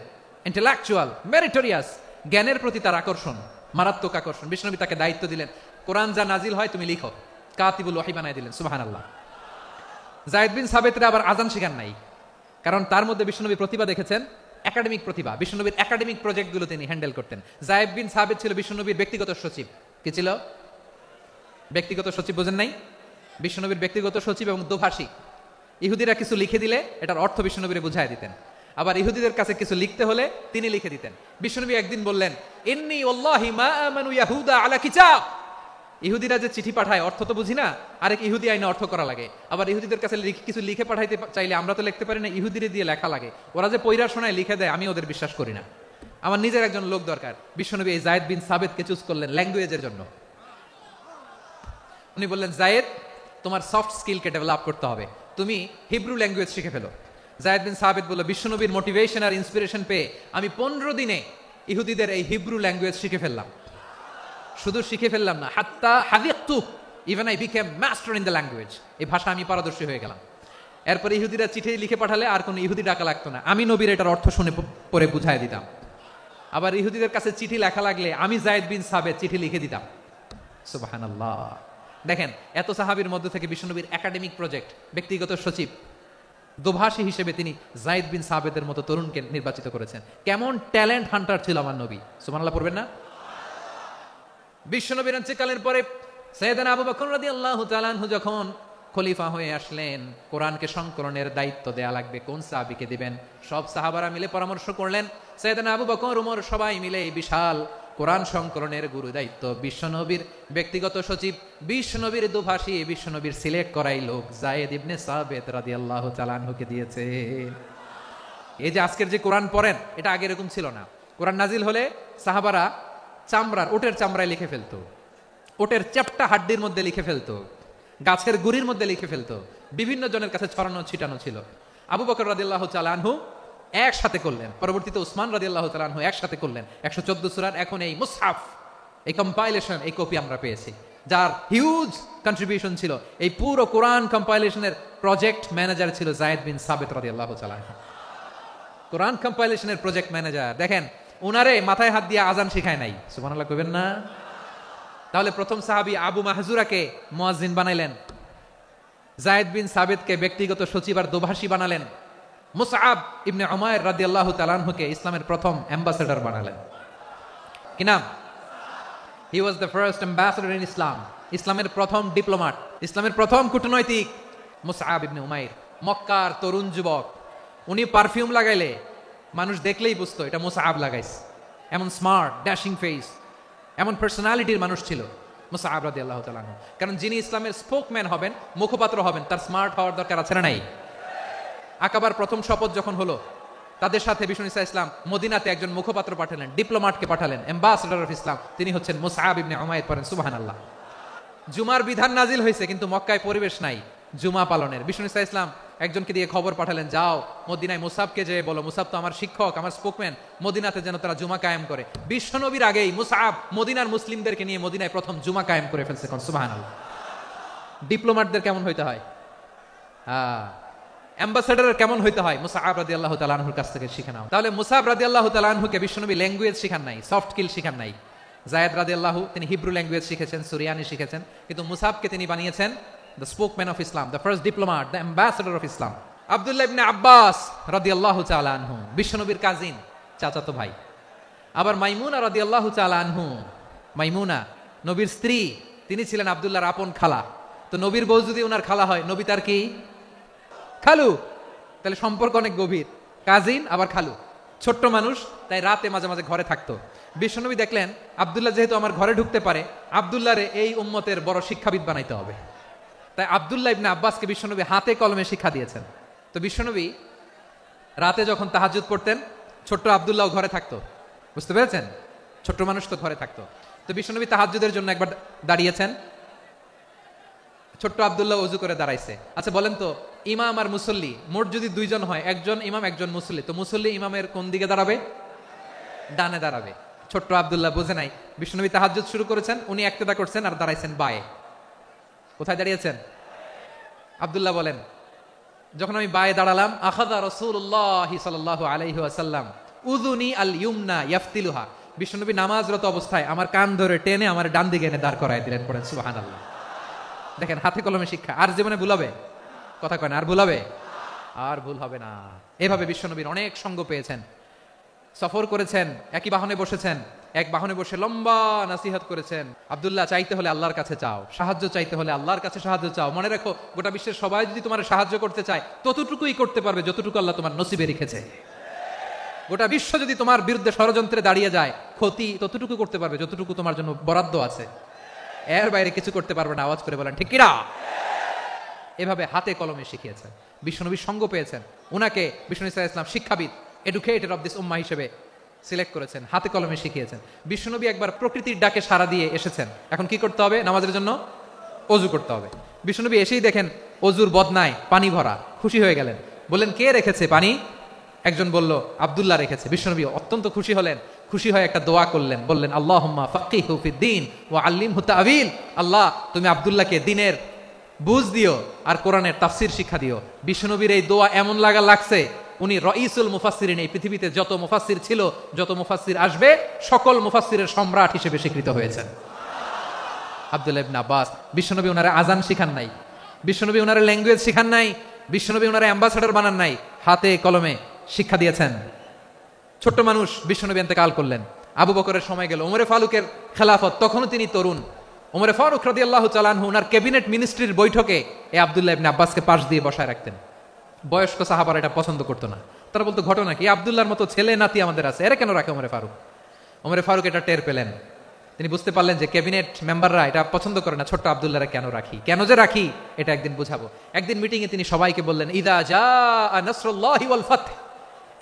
ইন্টেলেকচুয়াল, মেরিটোরিয়াস, জ্ঞানের প্রতি তার আকর্ষণ, মারাত্মক আকর্ষণ। বিশ্বনবী তাকে দায়িত্ব দিলেন, কোরআন যা নাজিল হয় তুমি লিখো, কাতিবুল ওয়াহি বানায় দিলেন। সুবহানাল্লাহ। যায়েদ বিন সাবেতরে আবার আজান শিখান নাই, কারণ তার মধ্যে বিশ্বনবী প্রতিভা দেখেছেন, একাডেমিক প্রতিভা। বিশ্বনবীর একাডেমিক প্রজেক্টগুলো তিনি হ্যান্ডেল করতেন। যায়েদ বিন সাবেত ছিল বিশ্বনবীর ব্যক্তিগত সচিব। কি ছিল? ব্যক্তিগত সচিব। বোঝেন নাই? বিশ্বনবীর ব্যক্তিগত সচিব এবং দোভাষী। ইহুদিরা কিছু লিখে দিলে এটার অর্থ বিশ্বনবীরে বুঝাই দিতেন, আবার ইহুদিদের কাছে কিছু লিখতে হলে তিনি লিখে দিতেন। বিশ্বনবী একদিন বললেন, ইন্নী ওয়াল্লাহি মা আমানু ইয়াহুদা আলা কিতাব। ইহুদিরা যে চিঠি পাঠায় অর্থ তো বুঝি না, আরেক ইহুদি আইনে অর্থ করা লাগে। আবার ইহুদিদের কাছে কিছু লিখে পাঠাইতে চাইলে আমরা তো লিখতে পারি না, ইহুদিরে দিয়ে লেখা লাগে। ওরা যে পয়রা শোনায় লিখে দেয়, আমি ওদের বিশ্বাস করি না। আমার নিজের একজন লোক দরকার। বিশ্বনবী এই যায়েদ বিন সাবেতকে চুজ করলেন ল্যাঙ্গুয়েজের জন্য। উনি বললেন, যায়েদ তোমার সফট স্কিলকে ডেভেলপ করতে হবে, তুমি হিব্রু ল্যাঙ্গুয়েজ শিখে ফেলো। যায়েদ বিন সাবেত বলল, বিশ্বনবীর মোটিভেশন আর ইন্সপিরেশন পেয়ে আমি 15 দিনে ইহুদিদের এই হিব্রু ল্যাঙ্গুয়েজ শিখে ফেললাম। শুধু শিখে ফেললাম না, হাত্তা হাদিকতু, even I became master in the language. এই ভাষা আমি পারদর্শী হয়ে গেলাম। এরপরে ইহুদিরা চিঠি লিখে পাঠালে আর কোনো ইহুদি ডাকা লাগতো না, আমি নবীর এটার অর্থ শুনে পরে বুঝাই দিতাম। আবার ইহুদিদের কাছে চিঠি লেখা লাগলে আমি যায়েদ বিন সাবেত চিঠি লিখে দিতাম। সুবহানাল্লাহ। দেখেন এত সাহাবীর মধ্যে থেকে বিশ্বনবীর একাডেমিক প্রজেক্ট, ব্যক্তিগত সচিব, দোভাষী হিসেবে তিনি যায়েদ বিন সাবেতের মতো তরুণকে নির্বাচিত করেছেন। কেমন ট্যালেন্ট হান্টার ছিল আমার নবী। সুবহানাল্লাহ পড়বেন না? বিশ্বনবীর ইন্তেকালের পরে সাইয়েদনা আবু বকর রাদিয়াল্লাহু তাআলা আনহু যখন খলিফা হয়ে আসলেন, কোরআনকে সংকলনের দায়িত্ব দেয়া লাগবে, কোন সাহাবীকে দিবেন? সব সাহাবারা মিলে পরামর্শ করলেন। সাইয়েদনা আবু বকর, ওমর সবাই মিলে এই বিশাল কোরআন সংকলনের গুরু দায়িত্ব বিশ্বনবীর ব্যক্তিগত সচিব, বিশ্বনবীর দোভাষী, বিশ্বনবীর সিলেক্ট করাই লোক যায়েদ ইবনে সাবেত রাদিয়াল্লাহু তাআলা আনহুকে দিয়েছে। এই যে আজকের যে কোরআন পড়েন, এটা আগে এরকম ছিল না। কোরআন নাজিল হলে সাহাবারা চামড়ার, ওটের চামড়ায় লিখে ফেলতো, ওটের চ্যাপ্টা হাড্ডির মধ্যে লিখে ফেলতো, গাছের গুড়ির মধ্যে লিখে ফেলতো, বিভিন্ন জনের কাছে ছড়ানো ছিটানো ছিল। আবু বকর রাদিয়াল্লাহু তাআলা আনহু একসাথে করলেন, পরবর্তীতে উসমান রাদিয়াল্লাহু তাআলা আনহু একসাথে করলেন 114 সূরার। এখন এই মুসহাফ, এই কম্পাইলেশন, এই কপি আমরা পেয়েছি, যার হিউজ কন্ট্রিবিউশন ছিল। এই পুরো কোরআন কম্পাইলেশনের প্রজেক্ট ম্যানেজার ছিল যায়েদ বিন সাবেত রাদিয়াল্লাহু তাআলা আনহু। কোরআন কম্পাইলেশনের প্রজেক্ট ম্যানেজার। দেখেন উনারে মাথায় হাত দিয়ে আজান শিখায় নাই। সুবহানাল্লাহ কইবেন না? তাহলে প্রথম সাহাবী আবু মাহজুরাকে মুয়াজ্জিন বানাইলেন, যায়েদ বিন সাবেতকে ব্যক্তিগত সচিব আর দোভাষী বানালেন, মুসআব ইবনে উমাইর রাদিয়াল্লাহু তাআলা আনহুকে ইসলামের প্রথম অ্যাম্বাসেডর বানালেন। কি নাম? He was the first ambassador in Islam. ইসলামের প্রথম ডিপ্লোম্যাট, ইসলামের প্রথম কূটনৈতিক মুসআব ইবনে উমাইর, মক্কার তরুণ যুবক। উনি পারফিউম লাগাইলে মানুষ দেখলেই বুঝতো এটা মুসআব লাগাইছে। এমন স্মার্ট, ড্যাশিং ফেস, এমন পার্সোনালিটির মানুষ ছিল মুসআব রাদিয়াল্লাহু তাআলা আনহু। কারণ যিনি ইসলামের স্পোকম্যান হবেন, মুখপাত্র হবেন, তার স্মার্ট হওয়ার দরকার আছে না নাই? আকাবার প্রথম শপথ যখন হলো, তাদের সাথে বিষ্ণু ইসা ইসলাম মদিনাতে একজন মুখপাত্র পাঠালেন, ডিপ্লোম্যাটকে পাঠালেন, অ্যাম্বাসেডর অফ ইসলাম। তিনি হচ্ছেন মুসআব ইবনে উমাইর। পড়েন সুবহানাল্লাহ। জুমার বিধান নাজিল হয়েছে, কিন্তু মক্কায় পরিবেশ নাই জুমা পালনের। বিষ্ণু ইসা ইসলাম একজনকে দিয়ে খবর পাঠালেন, যাও মদিনায় মুসআবকে যেয়ে বলো, মুসআব তো আমার শিক্ষক, আমার স্পোকম্যান, মদিনাতে যেন তারা জুমা কায়েম করে। বিশ্বনবীর আগেই মুসআব মদিনার মুসলিমদেরকে নিয়ে মদিনায় প্রথম জুমা কায়েম করে ফেলছে। সুবহানাল্লাহ। ডিপ্লোম্যাটদের কেমন হইতে হয়, অ্যাম্বাসেডারের কেমন হইতে হয়, মুসআব রাদিয়াল্লাহু তাআলা আনহুর কাছ থেকে শিখে নাও। তাহলে মুসআব রাদিয়াল্লাহু তাআলা আনহুকে বিশ্বনবী ল্যাঙ্গুয়েজ শিখান নাই, সফট স্কিল শিখান নাই। যায়েদ রাদিয়াল্লাহু তিনি হিব্রু ল্যাঙ্গুয়েজ শিখেছেন, সুরিয়ানি শিখেছেন, কিন্তু মুসআবকে তিনি বানিয়েছেন the spokesman of Islam, the first diplomat, the ambassador of Islam. Abdullah ibn Abbas রাদিয়াল্লাহু তাআলা আনহু, বিশ্বনবীর কাজিন, চাচাতো ভাই। আবার মাইমুনা রাদিয়াল্লাহু তাআলা আনহু, মাইমুনা নবীর স্ত্রী, তিনি ছিলেন আব্দুল্লাহর আপন খালা। তো নবীর বউ যদি ওনার খালা হয়, নবী তার কি খালু, তাহলে সম্পর্ক অনেক গভীর, কাজিন আবার খালু, ছোট্ট মানুষ, তাই রাতে মাঝে মাঝে ঘরে থাকতো। বিশ্বনবী দেখলেন আব্দুল্লাহ যেহেতু আমার ঘরে ঢুকতে পারে, আব্দুল্লাহরে এই উম্মতের বড় শিক্ষাবিদ বানাইতে হবে, তাই আব্দুল্লাহ ইবনে আব্বাসকে বিশ্বনবী হাতে কলমে শিক্ষা দিয়েছেন। তো বিশ্বনবী রাতে যখন তাহাজ্জুদ পড়তেন, ছোট্ট আব্দুল্লাহ ঘরে থাকতো, বুঝতে পেরেছেন, ছোট্ট মানুষ তো ঘরে থাকতো। তো বিশ্বনবী তাহাজ্জুদের জন্য একবার দাঁড়িয়েছেন, ছোট্ট আব্দুল্লাহ ওযু করে দাঁড়াইছে। আচ্ছা বলেন তো, ইমাম আর মুসল্লি মোট যদি দুইজন হয়, একজন ইমাম একজন মুসল্লি, তো মুসল্লি ইমামের কোন দিকে দাঁড়াবে? ডানে দাঁড়াবে। ছোট্ট আব্দুল্লাহ বুঝে নাই, বিশ্বনবী তাহাজ্জুদ শুরু করেছেন, উনি একতেদা করছেন আর দাঁড়াইছেন বায়ে। কোথায় দাঁড়িয়েছেন? আব্দুল্লাহ বলেন, যখন আমি বায়ে দাঁড়ালাম, আখাযা রাসূলুল্লাহ সাল্লাল্লাহু আলাইহি ওয়াসাল্লাম উযুনি আল ইউমনা ইয়াফতিলুহা, বিশ্বনবী নামাজরত অবস্থায় আমার কান ধরে টেনে আমার ডান দিকে এনে দাঁড় করায় দিলেন। পড়েন সুবহানাল্লাহ। দেখেন হাতে কলমে শিক্ষা। আর জীবনে ভুলাবে? কথা কয় না, আর ভুলাবে? আর ভুল হবে না। এভাবে বিশ্বনবীর অনেক সঙ্গ পেয়েছেন, সফর করেছেন, একই বাহনে বসেছেন, এক বাহনে বসে লম্বা নাসিহত করেছেন। আব্দুল্লাহ, চাইতে হলে আল্লাহর কাছে চাও, সাহায্য চাইতে হলে আল্লাহর কাছে সাহায্য চাও। মনে রাখো, গোটা বিশ্বের সবাই যদি তোমার সাহায্য করতে চায়, ততটুকুই করতে পারবে যতটুকু আল্লাহ তোমার নসিবে রেখেছে। গোটা বিশ্ব যদি তোমার বিরুদ্ধে ষড়যন্ত্রে দাঁড়িয়ে যায়, ক্ষতি ততটুকু করতে পারবে যতটুকু তোমার জন্য বরাদ্দ আছে, এর বাইরে কিছু করতে পারবে না। আওয়াজ করে বলেন ঠিক কিনা? এভাবে হাতে কলমে শিখিয়েছেন, বিশ্বনবীর সঙ্গ পেয়েছেন। উনাকে বিষ্ণু ইসলাম শিক্ষাবিদ, এডুকেটেড অফ দিস উম্মাহ হিসেবে সিলেক্ট করেছেন, হাতে কলমে শিখিয়েছেন। বিশ্বনবী একবার প্রকৃতির ডাকে সাড়া দিয়ে এসেছেন, এখন কি করতে হবে? নামাজের জন্য অজু করতে হবে। বিশ্বনবী এসেই দেখেন অজুর বদনায় পানি ভরা, খুশি হয়ে গেলেন, বললেন কে রেখেছে পানি? একজন বলল আব্দুল্লাহ রেখেছে। বিশ্বনবী অত্যন্ত খুশি হলেন, খুশি হয়ে একটা দোয়া করলেন, বললেন আল্লাহুম্মা ফাক্কিহু ফিদ্দীন ওয়া আল্লিমহু তা'ওয়ীল, আল্লাহ তুমি আব্দুল্লাহকে দ্বীনের বুঝ দিও আর কোরআনের তাফসীর শিক্ষা দিও। বিশ্বনবীর এই দোয়া এমন লাগছে, উনি রাইসুল মুফাসসিরিন, এই পৃথিবীতে যত মুফাসসির ছিল, যত মুফাসসির আসবে, সকল মুফাসসিরের সম্রাট হিসেবে স্বীকৃত হয়েছেন আব্দুল্লাহ ইবনে আব্বাস। বিশ্বনবী ওনারে আজান শিখান নাই, বিশ্বনবী ওনারে ল্যাঙ্গুয়েজ শিখান নাই, বিশ্বনবী ওনারে অ্যাম্বাসেডর বানান নাই, হাতে কলমে শিক্ষা দিয়েছেন। ছোট্ট মানুষ, বিশ্বনবী ইন্তেকাল করলেন, আবু বকরের সময় গেল, ওমরে ফারুকের খেলাফত, তখনও তিনি তরুণ। ওমরে ফারুক রাদিয়াল্লাহু তাআলা আনহু ওনার ক্যাবিনেট মিনিস্ট্রির বৈঠকে এই আব্দুল্লাহ ইবনে আব্বাসকে পাশ দিয়ে বসায় রাখতেন। বয়স্ক সাহাবারা এটা পছন্দ করতো না, তারা বলতো ঘটনা কি, আব্দুল্লাহর মতো ছেলে নাতি আমাদের আছে, এরা কেন রাখে ওমরে ফারুক? ওমরে ফারুক এটা টের পেলেন, তিনি বুঝতে পারলেন যে ক্যাবিনেট মেম্বাররা এটা পছন্দ করে না, ছোট্ট আব্দুল্লাহরা কেন রাখি, কেন যে রাখি, এটা একদিন বুঝাবো। একদিন মিটিংয়ে তিনি সবাইকে বললেন, ইদা জাআ নাসরুল্লাহি ওয়াল ফাতহ,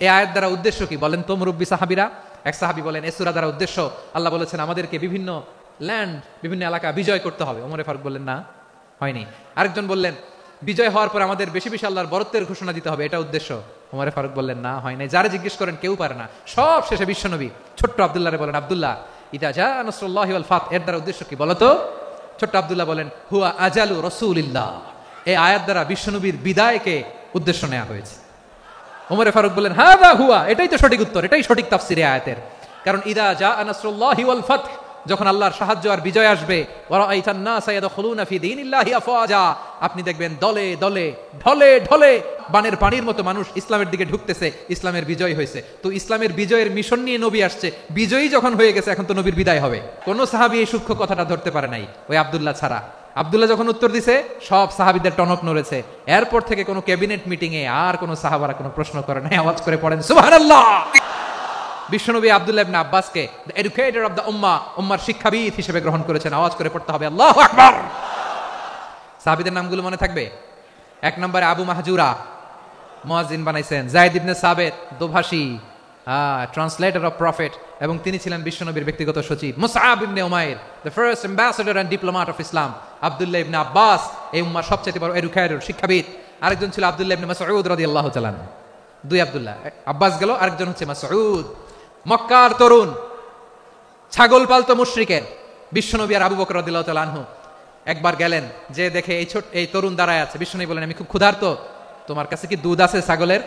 এই আয়াত দ্বারা উদ্দেশ্য কি বলেন তো মুরব্বী সাহাবীরা? এক সাহাবী বলেন, এই সূরা দ্বারা উদ্দেশ্য আল্লাহ বলেছেন আমাদেরকে বিভিন্ন ল্যান্ড, বিভিন্ন এলাকা বিজয় করতে হবে। ওমরে ফারুক বললেন না, হয়নি। আরেকজন বললেন, বিজয় হওয়ার পর আমাদের বেশি বেশি আল্লাহর বরত্বের ঘোষণা দিতে হবে, এটা উদ্দেশ্য। ওমরে ফারুক বললেন না, হয় নাই। যারা জিজ্ঞেস করেন কেউ পারে না। সব শেষে বিশ্বনবী ছোট্ট আব্দুল্লাহরে বলেন, আব্দুল্লাহ ইদা জাআ নাসরুল্লাহি ওয়াল ফাতহ, এর দ্বারা উদ্দেশ্য কি বলো তো? ছোট্ট আব্দুল্লাহ বলেন, হুয়া আজালু রাসূলিল্লাহ, এই আয়াত দ্বারা বিশ্বনবীর বিদায়কে উদ্দেশ্য নেওয়া হয়েছে। ওমরে ফারুক বললেন, হাযা হুয়া, এটাই তো সঠিক উত্তর, এটাই সঠিক তাফসীর এই আয়াতের। কারণ ইদা জাআ নাসরুল্লাহি ওয়াল ফাতহ, যখন আল্লাহর সাহায্য আর বিজয় আসবে, ওয়া রাআইতান নাসা ইয়াদখুলুনা ফি দীনিল্লাহি আফওয়াজা, আপনি দেখবেন দলে দলে ঢলে ঢলে বানের পানির মতো মানুষ ইসলামের দিকে ঢুকতেছে, ইসলামের বিজয় হয়েছে। তো ইসলামের বিজয়ের মিশন নিয়ে নবী আসছে, বিজয়ী যখন হয়ে গেছে, এখন তো নবীর বিদায় হবে। কোন সাহাবী এই সূক্ষ্ম কথাটা ধরতে পারে নাই, ওই আব্দুল্লাহ ছাড়া। আব্দুল্লাহ যখন উত্তর দিছে, সব সাহাবীদের টনক নড়েছে। এরপর থেকে কোনো ক্যাবিনেট মিটিং এ আর কোনো সাহাবারা কোনো প্রশ্ন করে নাই। আওয়াজ করে পড়েন সুবহানাল্লাহ। বিশ্বনবী আব্দুল্লাহ ইবনে আব্বাসকে দ্য এডুকেটর অফ দ্য উম্মাহ, উম্মার শিক্ষাবিদ হিসেবে গ্রহণ করেছেন। আওয়াজ করে পড়তে হবে আল্লাহু আকবার। সাহাবীদের নামগুলো মনে থাকবে? এক নম্বরে আবু মাহজুরা, মুয়াজ্জিন বানাইছেন। যায়েদ ইবনে সাবিত, দোভাষী, ট্রান্সলেটর অফ প্রফেট, এবং তিনি ছিলেন বিশ্বনবীর ব্যক্তিগত সচিব। Musab ibn Umair, the first ambassador and diplomat of Islam. Abdullah ibn Abbas, এই উম্মার সবচেয়ে বড় এডুকেটর, শিক্ষাবিদ। আরেকজন ছিল আব্দুল্লাহ ইবনে মাসউদ রাদিয়াল্লাহু তাআলা। দুই আব্দুল্লাহ, আব্বাস গেল, আরেকজন হচ্ছে মাসউদ। মক্কার তরুণ, ছাগল পালতো মুশরিকের। বিশ্বনবী আর আবু বকর রাদিয়াল্লাহু তাআলা আনহু একবার গেলেন, যে দেখে এই তরুণ দাঁড়ায় আছে। বিশ্বনবী বলেন, আমি খুব ক্ষুধার্ত, তোমার কাছে কি দুধ আছে ছাগলের?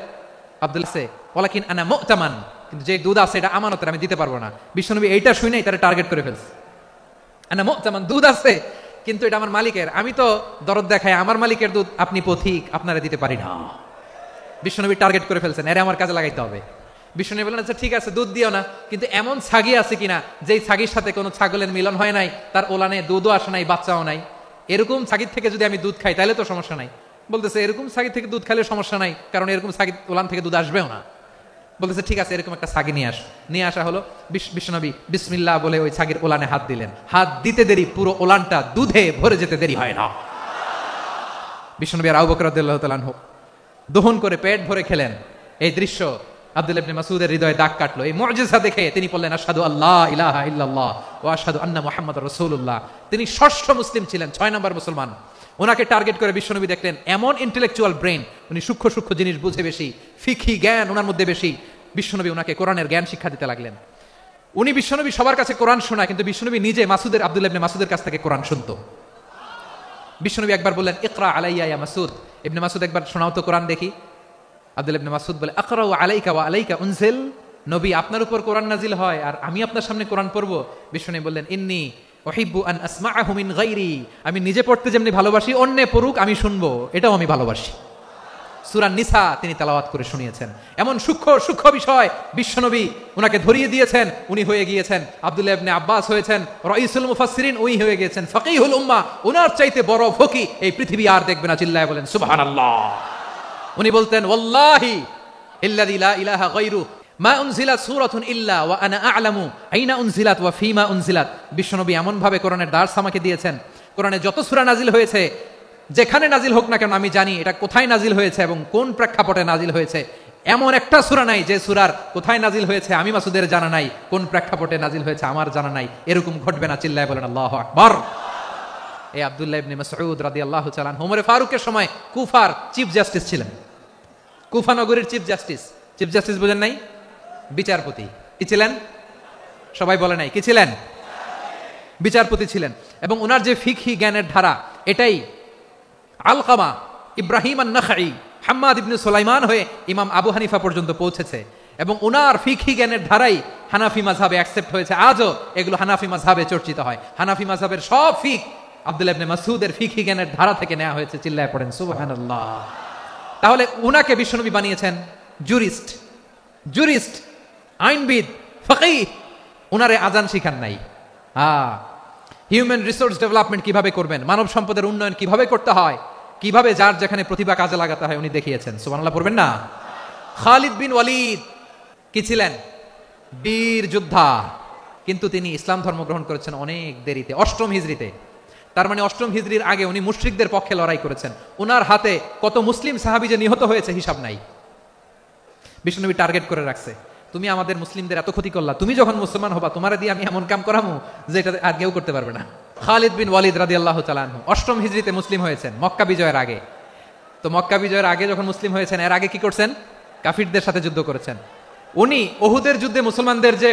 আব্দুল্লাহ সে ওয়ালাকিন আনা মুতামান, কিন্তু যে দুধ আছে এটা আমানতের, আমি দিতে পারবো না। বিশ্বনবী এইটা শুনেই তারা টার্গেট করে ফেলছে। আনা মুতামান, দুধ আছে কিন্তু এটা আমার মালিকের, আমি তো দরদ দেখাই, আমার মালিকের দুধ আপনি পথিক, আপনারা দিতে পারি না। বিশ্বনবী টার্গেট করে ফেলছেন, এরে আমার কাজে লাগাইতে হবে। বিশ্বনবী বলেন, আচ্ছা ঠিক আছে, দুধ দিও না, কিন্তু এমন ছাগি আছে কিনা যেই ছাগির সাথে কোনো ছাগলের মিলন হয় নাই, তার ওলানে দুধও আসে নাই, বাচ্চাও নাই। এরকম ছাগির থেকে যদি আমি দুধ খাই তাহলে তো সমস্যা নাই। বলতেছে এরকম ছাগির থেকে দুধ খাইলে সমস্যা নাই, কারণ এরকম ছাগির ওলান থেকে দুধ আসবেও না। বলতেছে ঠিক আছে, এরকম একটা ছাগি নিয়ে আসা হলো। বিশ্বনবী বিসমিল্লাহ বলে ওই ছাগির ওলানে হাত দিলেন। হাত দিতে দেরি, পুরো ওলানটা দুধে ভরে যেতে দেরি হয় না। বিশ্বনবী আর আবু বকর রাদিয়াল্লাহু তাআলা আনহু দহন করে পেট ভরে খেলেন। এই দৃশ্য আব্দুল্লাহ ইবনে মাসউদের হৃদয়ে দাগ কাটলো। এই মুজিজা দেখে তিনি বললেন আশহাদু আল্লা ইলাহা ইল্লাল্লাহ ওয়া আশহাদু আন্না মুহাম্মাদুর রাসূলুল্লাহ। তিনি ষষ্ঠ মুসলিম ছিলেন, 6 নম্বর মুসলমান। ওনাকে টার্গেট করে বিশ্বনবী দেখলেন এমন ইন্টেলেকচুয়াল ব্রেন, উনি সূক্ষ্ম সূক্ষ্ম জিনিস বুঝে বেশি, ফিকহি জ্ঞান ওনার মধ্যে বেশি। বিশ্বনবী ওনাকে কোরআনের জ্ঞান শিক্ষা দিতে লাগলেন। উনি বিশ্বনবী সবার কাছে কোরআন শোনা, কিন্তু বিশ্বনবী নিজে আব্দুল্লাহ ইবনে মাসউদের কাছ থেকে কোরআন শুনতো। বিশ্বনবী একবার বললেন ইকরা আলাইয়া ইয়া মাসউদ। ইবনে মাসউদ একবার শোনাও তো কোরআন দেখি। আব্দুল্লাহ ইবনে মাসউদ বলে আকরাউ আলাইকা ওয়া আলাইকা উনজিল। নবী আপনার উপর কোরআন নাজিল হয় আর আমি আপনার সামনে কোরআন পড়বো। বিশ্বনবী বললেন ইন্নী উহিব্বু আন আসমাআহু মিন গায়রি। আমি নিজে পড়তে যেমনি ভালোবাসি, অন্যে পড়ুক আমি শুনবো, এটাও আমি ভালোবাসি। সূরা নিসা তিনি তেলাওয়াত করে শুনিয়েছেন। এমন সূক্ষ্ম বিষয় বিশ্বনবী উনাকে ধরিয়ে দিয়েছেন। উনি হয়ে গিয়েছেন আব্দুল্লাহ ইবনে আব্বাস, হয়েছেন রাইসুল মুফাসসিরিন, উনি হয়ে গিয়েছেন ফাকিহুল উম্মাহ। উনার চাইতে বড় ফকি এই পৃথিবী আর দেখবে না। চিল্লায় বলেন সুবহানাল্লাহ। উনি বলতেন ওয়াল্লাহি ইল্লাযী লা ইলাহা গায়রু মা উনজিলাত সূরাতুন ইল্লা ওয়া আনা আ'লামু আইনা উনজিলাত ওয়া ফীমা উনজিলাত। বিশ্বনবী এমন ভাবে কোরআনের দার্স আমাকে দিয়েছেন, কোরআনে যত সূরা নাজিল হয়েছে, যেখানে নাজিল হোক না কেন আমি জানি এটা কোথায় নাজিল হয়েছে এবং কোন প্রেক্ষাপটে নাজিল হয়েছে। এমন একটা সূরা নাই যে সূরার কোথায় নাজিল হয়েছে আমি মাসুদের জানা নাই, কোন প্রেক্ষাপটে নাজিল হয়েছে আমার জানা নাই। এরকম ঘটবে না। চিল্লায় বলেন আল্লাহু আকবার। এই আব্দুল্লাহ ইবনে মাসউদ রাদিয়াল্লাহু তাআলা আনহু ওমর ফারুকের সময় কুফার চিফ জাস্টিস ছিলেন। কুফা নগরীর চিফ জাস্টিস বুঝেন নাই? বিচারপতি। কি ছিলেন? সবাই বলে নাই কি ছিলেন? বিচারপতি ছিলেন। এবং ওনার যে ফিকহি জ্ঞানের ধারা, এটাই আলকামা, ইব্রাহিম আন-নাখাই, হাম্মাদ ইবনে সুলাইমান হয়ে ইমাম আবু হানিফা পর্যন্ত পৌঁছেছে। এবং ওনার ফিকহি জ্ঞানের ধারাই হানাফি মাযহাবে অ্যাকসেপ্ট হয়েছে। আজও এগুলো হানাফি মাযহাবে চর্চিত হয়। হানাফি মাযহাবের সব ফিক আব্দুল্লাহ ইবনে মাসউদের ফিকহি জ্ঞানের ধারা থেকে নেওয়া হয়েছে। চিল্লায় পড়েন সুবহানাল্লাহ। তাহলে উনাকে বিশ্বনবী বানিয়েছেন জুরিস্ট, আইনবিদ, ফকিহ। উনারে আজান শিখান নাই। হিউম্যান রিসোর্স ডেভেলপমেন্ট কিভাবে করবেন, মানব সম্পদের উন্নয়ন কিভাবে করতে হয়, কিভাবে যার যেখানে প্রতিভা কাজে লাগাতে হয় উনি দেখিয়েছেন। সুবহানাল্লাহ পড়বেন না? খালিদ বিন ওয়ালিদ কি ছিলেন? বীর যোদ্ধা। কিন্তু তিনি ইসলাম ধর্ম গ্রহণ করেছেন অনেক দেরিতে, 8ম হিজরিতে। তার মানে 8ম হিজরির আগে উনি মুশরিকদের পক্ষে লড়াই করেছেন। ওনার হাতে কত মুসলিম সাহাবী যে নিহত হয়েছে হিসাব নাই। বিশ্বনবী টার্গেট করে রাখছে, তুমি আমাদের মুসলিমদের এত ক্ষতি করলা, তুমি যখন মুসলমান হবা তোমারে দিয়ে আমি এমন কাম করামু যে এটা আর কেউ করতে পারবে না। খালিদ বিন ওয়ালিদ রাদিয়াল্লাহু তাআলা আনহু 8ম হিজরিতে মুসলিম হয়েছেন, মক্কা বিজয়ের আগে। তো মক্কা বিজয়ের আগে যখন মুসলিম হয়েছেন, এর আগে কি করছেন? কাফিরদের সাথে যুদ্ধ করেছেন। উনি ওহুদের যুদ্ধে মুসলমানদের যে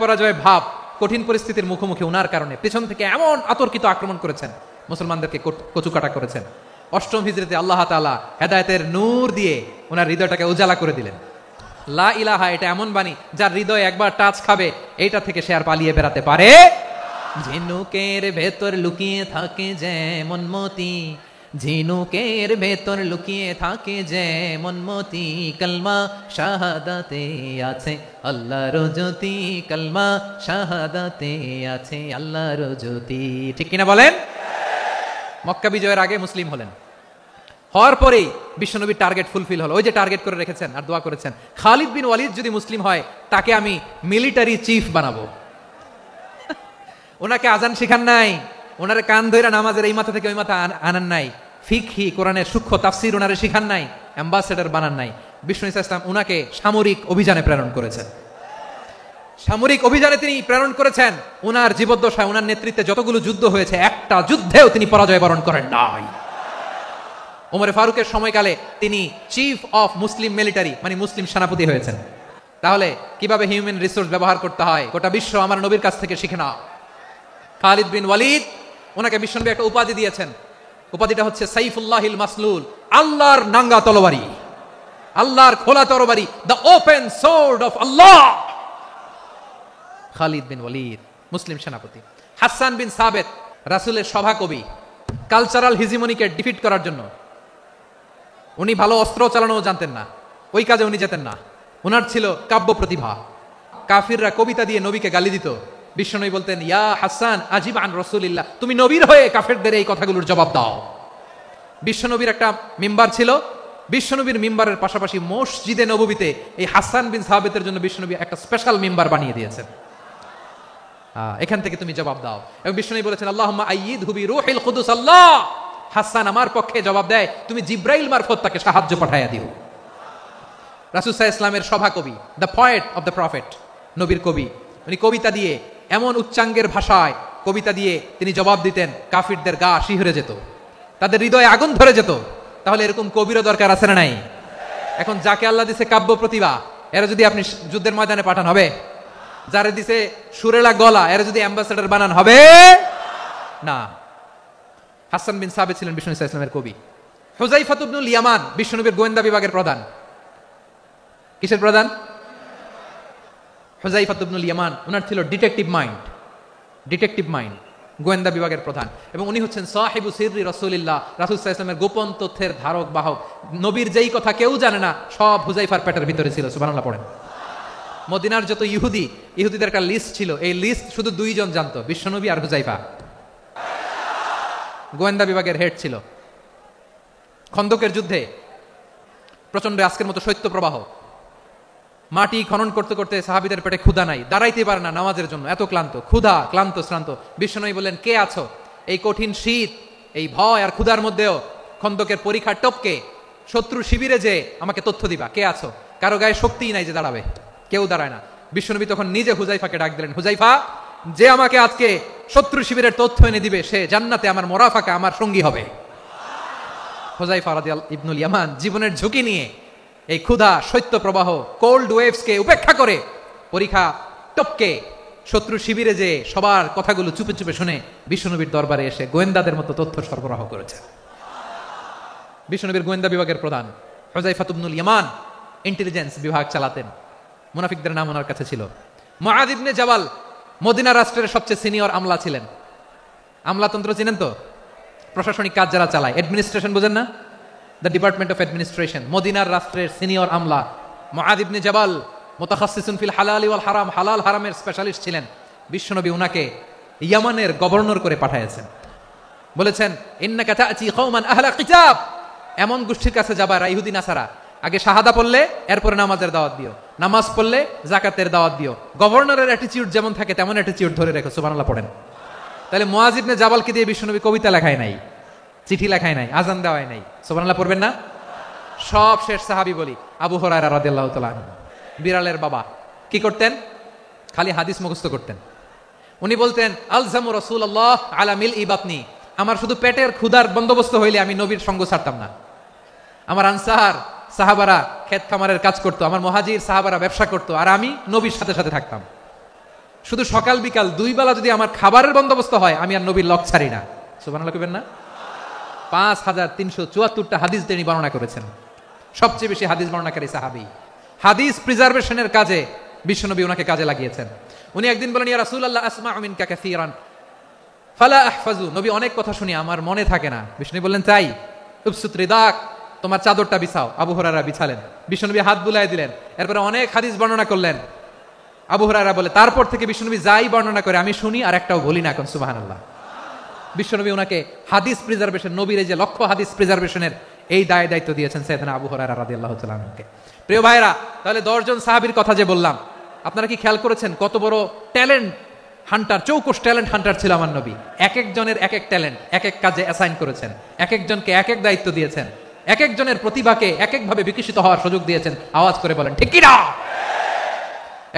পরাজয় ভাব, কঠিন পরিস্থিতির মুখোমুখি ওনার কারণে পেছন থেকে এমন আতর্কিত আক্রমণ করেছেন, মুসলমানদেরকে কচুকাটা করেছেন। 8ম হিজরিতে আল্লাহ তাআলা হেদায়েতের নূর দিয়ে ওনার হৃদয়টাকে উজালা করে দিলেন। লা ইলাহা এটা এমন বাণী যার হৃদয় একবার টাচ খাবে, এইটা থেকে সে আর পালিয়ে বেড়াতে পারে। ঝিনুকের ভেতর লুকিয়ে থাকে যেমন মতি, ঝিনুকের ভেতর লুকিয়ে থাকে যেমন মতি, কলমা শাহাদাতে আছে আল্লাহর জ্যোতি, কলমা শাহাদাতে আছে আল্লাহর জ্যোতি। ঠিক কিনা বলেন? মক্কা বিজয়ের আগে মুসলিম হলেন, হওয়ার পরেই বিশ্বনবীর টার্গেট ফুলফিল হলো। ওই যে টার্গেট করে রেখেছেন আর দোয়া করেছেন, খালিদ বিন ওয়ালিদ যদি মুসলিম হয় তাকে আমি মিলিটারি চিফ বানাবো। ওনাকে আজান শিখান নাই, ওনারে কান ধইরা নামাজের এই মাথা থেকে ওই মাথা আনান নাই, ফিকহি কোরআনের সূক্ষ্ম তাফসীর ওনারে শিখান নাই, অ্যাম্বাসেডর বানান নাই। বিষ্ণু ইসলাম উনাকে সামরিক অভিযানে প্রেরণ করেছেন। সামরিক অভিযানে তিনি প্রেরণ করেছেন। উনার জীবদ্দশায় উনার নেতৃত্বে যতগুলো যুদ্ধ হয়েছে, একটা যুদ্ধেও তিনি পরাজয় বরণ করেন নাই। ওমরে ফারুকের সময়কালে তিনি চিফ অফ মুসলিম মিলিটারি, মানে মুসলিম সেনাপতি হয়েছেন। তাহলে কিভাবে হিউম্যান রিসোর্স ব্যবহার করতে হয় গোটা বিশ্ব আমার নবীর কাছ থেকে শিখে নাও। খালিদ বিন ওয়ালিদ, ওনাকে বিশ্বনবী একটা উপাধি দিয়েছেন। উপাধিটা হচ্ছে সাইফুল্লাহিল মাসলুল, আল্লাহর নাঙ্গা তরবারি, আল্লাহর খোলা তরবারি, দ্য ওপেন সোর্ড অফ আল্লাহ। খালিদ বিন ওয়ালিদ মুসলিম সেনাপতি। হাসান বিন সাবেত রাসূলের সভাকবি, কালচারাল হিজিমনিকে ডিফিট করার জন্য। উনি ভালো অস্ত্র চালানো জানতেন না, ওই কাজে উনি যেতেন না। ওনার ছিল কাব্য প্রতিভা। কাফিররা কবিতা দিয়ে নবীকে গালি দিত, বিশ্বনবী বলতেন, ইয়া হাসান আজিব আন রাসূলিল্লাহ, তুমি নবীর হয়ে কাফেরদের এই কথাগুলোর জবাব দাও। বিশ্বনবীর একটা মিম্বার ছিল, বিশ্বনবীর মিম্বারের পাশাপাশি মসজিদে নববীতে এই হাসান বিন সাবিতের জন্য বিশ্বনবী একটা স্পেশাল মিম্বার বানিয়ে দিয়েছেন। এখান থেকে তুমি জবাব দাও। এবং বিশ্বনবী বলেছেন, আল্লাহুম্মা আইয়িদহু বিরূহিল কুদুস, আল্লাহ হাসান আমার পক্ষে জবাব দেয়, তুমি জিব্রাইল মারফত তাকে সাহায্য পাঠাইয়া দিও। রাসূল সাল্লাল্লাহু আলাইহি ওয়াসাল্লামের সভা কবি, the poet of the prophet, নবীর কবি, উনি কবিতা দিয়ে এমন উচ্চাঙ্গের ভাষায় কবিতা দিয়ে তিনি জবাব দিতেন, কাফিরদের গা শিহরে যেত, তাদের হৃদয়ে আগুন ধরে যেত। তাহলে এরকম কবিরও দরকার আছে না নাই? এখন যাকে আল্লাহ দিছে কাব্য প্রতিভা, এরা যদি আপনি যুদ্ধের ময়দানে পাঠান হবে? যারে দিছে সুরেলা গলা, এরা যদি অ্যাম্বাসেডর বানান হবে না। হাসান বিন সাবিত ছিলেন বিশ্বনবী সাল্লাল্লাহু আলাইহি ওয়াসাল্লামের কবি। হুযায়ফা ইবনুল ইয়ামান বিশ্বনবীর গোয়েন্দা বিভাগের প্রধান। কিসের প্রধান? হুযায়ফা ইবনুল ইয়ামান, ওনার ছিল ডিটেকটিভ মাইন্ড, গোয়েন্দা বিভাগের প্রধান। এবং উনি হচ্ছেন সাহিবু সিররি রাসূলিল্লাহ, রাসূল সাল্লাল্লাহু আলাইহি ওয়াসাল্লামের গোপন তথ্যের ধারক বাহক। নবীর যেই কথা কেউ জানে না, সব হুযায়ফার পেটের ভিতরে ছিল। সুবহানাল্লাহ পড়েন। মদিনার যত ইহুদিদের একটা লিস্ট ছিল, এই লিস্ট শুধু দুইজন জানতো, বিশ্বনবী আর হুযায়ফা। গোয়েন্দা বিভাগের হেড ছিল। খন্দকের যুদ্ধে প্রচন্ড আজকের মতো শৈত্য প্রবাহ, মাটি খনন করতে করতে সাহাবীদের পেটে ক্ষুধা নাই, দাঁড়াইতে পারে না নামাজের জন্য, এত ক্লান্ত, ক্ষুধা, ক্লান্ত, শ্রান্ত। বিশ্বনবী বললেন, কে আছো? এই কঠিন শীত, এই ভয় আর ক্ষুধার মধ্যেও খন্দকের পরীক্ষা টপকে শত্রু শিবিরে যে আমাকে তথ্য দিবা, কে আছো? কারো গায়ে শক্তিই নাই যে দাঁড়াবে, কেউ দাঁড়ায় না। বিশ্বনবী তখন নিজে হুযায়ফাকে ডাক দিলেন, হুযায়ফা, যে আমাকে আজকে শত্রু শিবিরের তথ্য এনে দিবে, সে জান্নাতে আমার মোরাফাকা, আমার সঙ্গী হবে। হুযায়ফা রাদিয়াল্লাহু ইবনুল ইয়ামান জীবনের ঝুঁকি নিয়ে এই ক্ষুধা, শৈত্য প্রবাহ, কোল্ড ওয়েভসকে উপেক্ষা করে পরীক্ষা টপকে শত্রু শিবিরে যে সবার কথাগুলো চুপে চুপে শুনে বিশ্বনবীর দরবারে এসে গোয়েন্দাদের মতো তথ্য সরবরাহ করেছে। বিশ্বনবীর গোয়েন্দা বিভাগের প্রধান হুযায়ফা ইবনুল ইয়ামান ইন্টেলিজেন্স বিভাগ চালাতেন। মুনাফিকদের নাম ওনার কাছে ছিল। মুআয ইবনে জাবাল মদিনা রাষ্ট্রের সবচেয়ে সিনিয়র আমলা ছিলেন। আমলাতন্ত্র চিনেন তো? প্রশাসনিক কাজ যারা চালায়, অ্যাডমিনিস্ট্রেশন বোঝেন না? The department of administration. মদিনার রাষ্ট্রের সিনিয়র আমলা মুআয ইবনে জাবাল মুতাখাসসিসুন ফিল হালালি ওয়াল হারাম, হালাল হারামের স্পেশালিস্ট ছিলেন। বিশ্বনবী উনাকে ইয়ামানের গভর্নর করে পাঠিয়েছেন। বলেছেন, ইন্নাকা তা'তি কওমান আহলা কিতাব, এমন গোষ্ঠীর কাছে যাবা যারা ইহুদি নাসারা, আগে শাহাদা পড়লে এরপরে নামাজের দাওয়াত দিও, নামাজ পড়লে যাকাতের দাওয়াত দিও। গভর্নরের অ্যাটিটিউড যেমন থাকে তেমন অ্যাটিটিউড ধরে রেখো। সুবহানাল্লাহ পড়েন। তাহলে মুআয ইবনে জাবালকে দিয়ে বিশ্বনবী কবিতা লেখায় নাই, চিঠি লেখায় নাই, আজান দেওয়ায় নাই। সুবহানাল্লাহ পড়বেন না? সব শেষ সাহাবী বলি আবু হুরায়রা রাদিয়াল্লাহু তাআলা আনহু, বিড়ালের বাবা, কি করতেন? খালি হাদিস মুখস্থ করতেন। উনি বলতেন, আলজামু রাসূলুল্লাহ আলা মিলই বাতনি, আমার শুধু পেটের ক্ষুধার বন্দোবস্ত হইলে আমি নবীর সঙ্গ ছাড়তাম না। আমার আনসার সাহাবারা ক্ষেত খামারের কাজ করতো, আমার মুহাজির সাহাবারা ব্যবসা করতো, আর আমি নবীর সাথে সাথে থাকতাম। শুধু সকাল বিকাল দুই বেলা যদি আমার খাবারের বন্দোবস্ত হয়, আমি আর নবীর লক ছাড়ি না। সুবহানাল্লাহ কইবেন না? 5374টা হাদিস তিনি বর্ণনা করেছেন। সবচেয়ে বেশি হাদিস বর্ণনাকারী সাহাবী। হাদিস প্রিজার্ভেশনের কাজে বিশ্বনবী ওনাকে কাজে লাগিয়েছেন। উনি একদিন বলেন, ইয়া রাসূলুল্লাহ আসমাউ মিনকা কাসীরান ফালা আহফাজু, নবী অনেক কথা শুনি আমার মনে থাকে না। বিশ্বনবী বললেন, তাই? উবসুত রিদাক, তোমার চাদরটা বিছাও। আবু হুরায়রা বিছালেন, বিশ্বনবী হাত বুলায় দিলেন, এরপরে অনেক হাদিস বর্ণনা করলেন। আবু হুরায়রা বলে, তারপর থেকে বিশ্বনবী যাই বর্ণনা করে আমি শুনি আর একটাও বলি না। এখন সুবহানাল্লাহ। বিশ্বনবী ওনাকে হাদিস প্রিজার্ভেশন, নবীর এই যে লক্ষ্য হাদিস প্রিজার্ভেশনের এই দায়িত্ব দিয়েছেন সাইয়েদনা আবু হুরায়রা রাদিয়াল্লাহু তাআলা আনহুকে। প্রিয় ভাইরা, তাহলে 10 জন সাহাবীর কথা যে বললাম, আপনারা কি খেয়াল করেছেন কত বড় ট্যালেন্ট হান্টার, চৌকস ট্যালেন্ট হান্টার ছিল আমার নবী। এক একজনের এক এক ট্যালেন্ট এক এক কাজে অ্যাসাইন করেছেন, এক একজনকে এক এক দায়িত্ব দিয়েছেন, এক একজনের প্রতিভাকে এক একভাবে বিকশিত হওয়ার সুযোগ দিয়েছেন। আওয়াজ করে বলেন ঠিক কি না?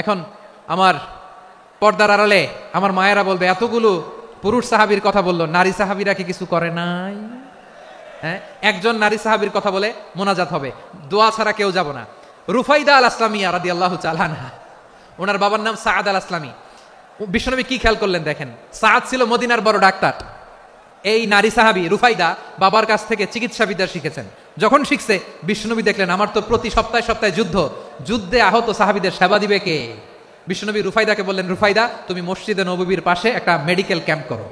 এখন আমার পর্দার আড়ালে আমার মায়েরা বলবে, এতগুলো পুরুষ সাহাবীর কথা বললো, নারী সাহাবীরা কি কিছু করে নাই? হ্যাঁ, একজন নারী সাহাবীর কথা বলে মোনাজাত হবে, দোয়া ছাড়া কেউ যাব না। রুফাইদা আল আসলামিয়া রাদিয়াল্লাহু তাআলা আনহা, ওনার বাবার নাম সাআদ আল আসলামি। বিশ্বনবী কি খেয়াল করলেন দেখেন, সাআদ ছিল মদিনার বড় ডাক্তার। এই নারী সাহাবী রুফাইদা বাবার কাছ থেকে চিকিৎসা বিদ্যা শিখেছেন। যখন শিখছে, বিশ্বনবী দেখলেন আমার তো প্রতি সপ্তাহে সপ্তাহে যুদ্ধে আহত সাহাবীদের সেবা দিবে কে? বিশ্বনবী রুফাইদাকে বললেন, রুফাইদা তুমি মসজিদে নববীর পাশে একটা মেডিকেল ক্যাম্প করো।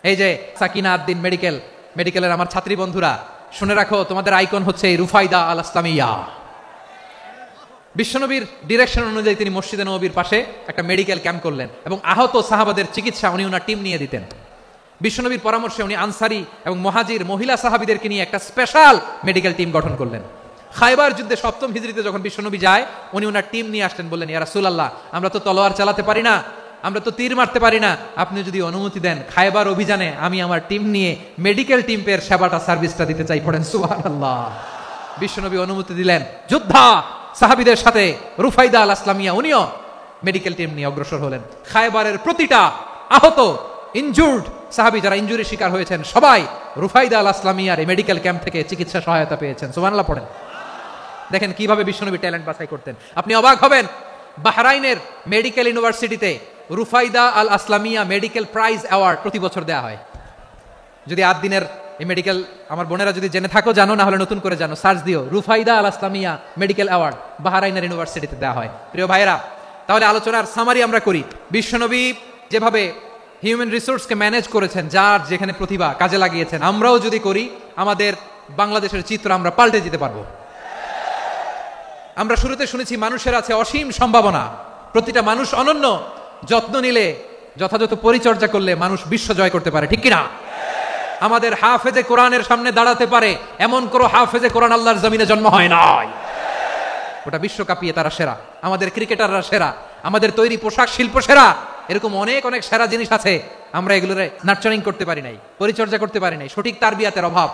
এই যে সাকিনা আদ-দ্বীন মেডিকেলের আমার ছাত্রী বন্ধুরা শুনে রাখো, তোমাদের আইকন হচ্ছে এই রুফাইদা আল আসলামিয়া। বিশ্বনবীর ডিরেকশন অনুযায়ী তিনি মসজিদে নববীর পাশে একটা মেডিকেল ক্যাম্প করলেন এবং আহত সাহাবাদের চিকিৎসা উনি ওনার টিম নিয়ে দিতেন। বিশ্বনবীর পরামর্শে উনি আনসারি এবং মুহাজির মহিলা সাহাবীদেরকে নিয়ে একটা স্পেশাল মেডিকেল টিম গঠন করলেন। খায়বার যুদ্ধে 7ম হিজরিতে যখন বিশ্বনবী যায়, উনি ওনার টিম নিয়ে আসলেন, বললেন, ইয়া রাসূলুল্লাহ, আমরা তো তলোয়ার চালাতে পারি না, আমরা তো তীর মারতে পারি না, আপনি যদি অনুমতি দেন খায়বার অভিযানে আমি আমার টিম নিয়ে মেডিকেল টিমের সেবাটা সার্ভিসটা দিতে চাই। পড়েন সুবহানাল্লাহ। বিশ্বনবী অনুমতি দিলেন। যোদ্ধা সাহাবীদের সাথে রুফাইদা আল আসলামিয়া উনিও মেডিকেল টিম নিয়ে অগ্রসর হলেন। খায়বারের প্রতিটা আহত ইনজুর্ড সাহাবী যারা ইনজুরি শিকার হয়েছেন সবাই রুফাইদা আল আসলামিয়ার এই মেডিকেল ক্যাম্প থেকে চিকিৎসা সহায়তা পেয়েছেন। সুবহানাল্লাহ পড়েন। দেখেন কিভাবে বিশ্বনবী ট্যালেন্ট বাছাই করতেন। আপনি অবাক হবেন, বাহরাইনের মেডিকেল ইউনিভার্সিটিতে রুফাইদা আল আসলামিয়া মেডিকেল প্রাইজ অ্যাওয়ার্ড প্রতি বছর দেওয়া হয়। যদি 8 দিনের এই মেডিকেল আমার বোনেরা যদি জেনে থাকো জানো, না হলে নতুন করে জানো, সার্চ দিও, রুফাইদা আল আসলামিয়া মেডিকেল অ্যাওয়ার্ড বাহরাইনের ইউনিভার্সিটিতে দেওয়া হয়। প্রিয় ভাইয়েরা, তাহলে আলোচনার সামারি আমরা করি। বিশ্বনবী যেভাবে হিউম্যান রিসোর্সকে ম্যানেজ করেছেন, যার যেখানে প্রতিভা কাজে লাগিয়েছেন, আমরাও যদি করি আমাদের বাংলাদেশের চিত্র আমরা পাল্টে দিতে পারবো। আমরা শুরুতে শুনেছি মানুষের আছে অসীম সম্ভাবনা, প্রতিটা মানুষ অনন্য, যত্ন নিলে যথাযথ পরিচর্যা করলে মানুষ বিশ্ব জয় করতে পারে, ঠিক কিনা? আমাদের হাফেজে কোরআনের সামনে দাঁড়াতে পারে এমন কোন হাফেজে কোরআন আল্লাহর জমিনে জন্ম হয় নাই। ওটা বিশ্ব কাঁপিয়ে তারা সেরা, আমাদের ক্রিকেটাররা সেরা, আমাদের তৈরি পোশাক শিল্প সেরা, এরকম অনেক অনেক সেরা জিনিস আছে, আমরা এগুলোরে নার্চারিং করতে পারি নাই, পরিচর্যা করতে পারি নাই, সঠিক তারবিয়াতের অভাব।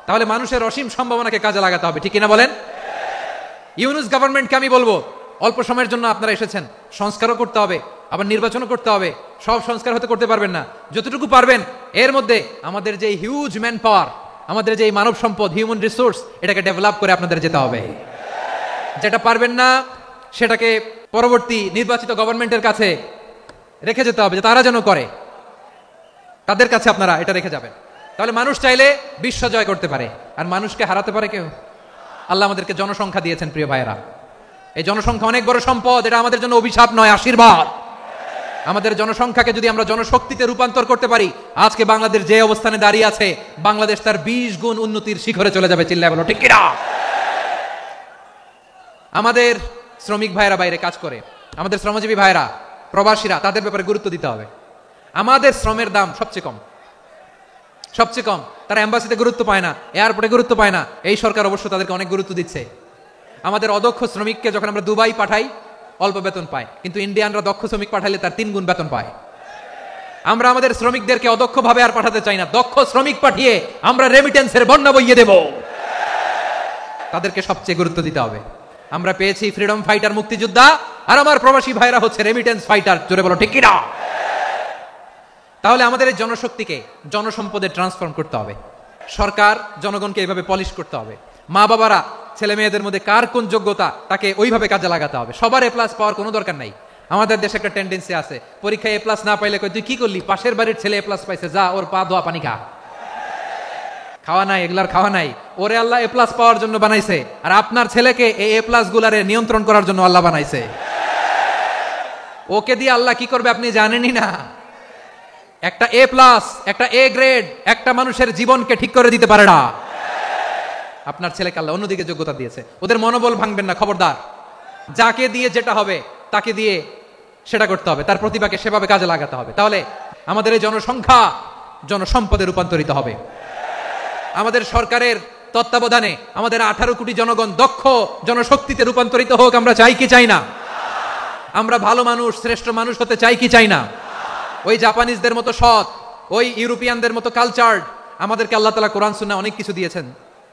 তাহলে মানুষের অসীম সম্ভাবনাকে কাজে লাগাতে হবে, ঠিক কিনা বলেন? ইউনুস গভর্নমেন্টকে আমি বলবো, অল্প সময়ের জন্য আপনারা এসেছেন, সংস্কারও করতে হবে, আবার নির্বাচনও করতে হবে। সব সংস্কার হতে করতে পারবেন না, যতটুকু পারবেন এর মধ্যে আমাদের যে হিউজ ম্যান পাওয়ার, আমাদের যে মানব সম্পদ, হিউম্যান রিসোর্স, এটাকে ডেভেলপ করে আপনাদের যেতে হবে। যেটা পারবেন না সেটাকে পরবর্তী নির্বাচিত গভর্নমেন্টের কাছে রেখে যেতে হবে, যে তারা যেন করে, তাদের কাছে আপনারা এটা রেখে যাবেন। তাহলে মানুষ চাইলে বিশ্ব জয় করতে পারে, আর মানুষকে হারাতে পারে কেউ? আল্লাহ আমাদেরকে জনসংখ্যা দিয়েছেন প্রিয় ভাইয়েরা, এই জনসংখ্যা অনেক বড় সম্পদ, এটা আমাদের জন্য অভিশাপ নয়, আশীর্বাদ। আমাদের জনসংখ্যাকে যদি আমরা জনশক্তিতে রূপান্তর করতে পারি, আজকে বাংলাদেশ যে অবস্থানে দাঁড়িয়ে আছে, বাংলাদেশ তার 20 গুণ উন্নতির শিখরে চলে যাবে। চিল্লায় বলো ঠিক কিনা? আমাদের শ্রমিক ভাইয়েরা বাইরে কাজ করে, আমাদের শ্রমজীবী ভাইয়েরা, প্রবাসীরা, তাদের ব্যাপারে গুরুত্ব দিতে হবে। আমাদের শ্রমের দাম সবচেয়ে কম, সবচেয়ে কম। তারা এম্বাসিতে গুরুত্ব পায় না, এয়ারপোর্টে গুরুত্ব পায় না, এই সরকার অবশ্য তাদেরকে অনেক গুরুত্ব দিচ্ছে। আমাদের অদক্ষ শ্রমিককে যখন আমরা দুবাই পাঠাই অল্প বেতন পায়, কিন্তু ইন্ডিয়ানরা দক্ষ শ্রমিক পাঠালে তার 3 গুণ বেতন পায়। আমরা আমাদের শ্রমিকদেরকে অদক্ষ ভাবে আর পাঠাতে চাই না, দক্ষ শ্রমিক পাঠিয়ে আমরা রেমিটেন্সের বন্যা বইয়ে দেব। তাদেরকে সবচেয়ে গুরুত্ব দিতে হবে। আমরা পেয়েছি ফ্রিডম ফাইটার, মুক্তিযোদ্ধা, আর আমার প্রবাসী ভাইরা হচ্ছে রেমিটেন্স ফাইটার। জোরে বলো ঠিক কিনা? তাহলে আমাদের এই জনশক্তিকে জনসম্পদে ট্রান্সফর্ম করতে হবে। সরকার জনগণকে এইভাবে পলিশ করতে হবে। মা বাবারা ছেলে মেয়েদের মধ্যে কার কোন যোগ্যতা তাকে ওইভাবে কাজে লাগাতে হবে। সবার A+ পাওয়ার কোনো দরকার নাই। আমাদের দেশে একটা টেন্ডেন্সি আছে, পরীক্ষায় A+ না পাইলে কই তুই কি করলি, পাশের বাড়ির ছেলে A+ পাইছে, যা ওর পা ধোয়া পানি খা। খাওয়া নাই, এগুলার খাওয়া নাই, ওরে আল্লাহ A+ পাওয়ার জন্য বানাইছে, আর আপনার ছেলেকে এই A+ গুলারে নিয়ন্ত্রণ করার জন্য আল্লাহ বানাইছে। ওকে দিয়ে আল্লাহ কি করবে আপনি জানেনই না। একটা A+, একটা A গ্রেড একটা মানুষের জীবনকে ঠিক করে দিতে পারে না। আপনার ছেলেকে আল্লাহ অন্যদিকে যোগ্যতা দিয়েছে, ওদের মনোবল ভাঙবেন না, খবরদার। যাকে দিয়ে যেটা হবে তাকে দিয়ে সেটা করতে হবে, তার প্রতিভাকে সেভাবে কাজে লাগাতে হবে। তাহলে আমাদের এই জনসংখ্যা জনসম্পদে রূপান্তরিত হবে। আমাদের সরকারের তত্ত্বাবধানে আমাদের 18 কোটি জনগণ দক্ষ জনশক্তিতে রূপান্তরিত হোক, আমরা চাই কি চাই না? আমরা ভালো মানুষ, শ্রেষ্ঠ মানুষ হতে চাই কি চাই না? ওই জাপানিজদের মতো সৎ, ওই ইউরোপিয়ানদের মতো কালচার্ড, আমাদেরকে আল্লাহ তাআলা কোরআন সুন্নাহ অনেক কিছু দিয়েছেন।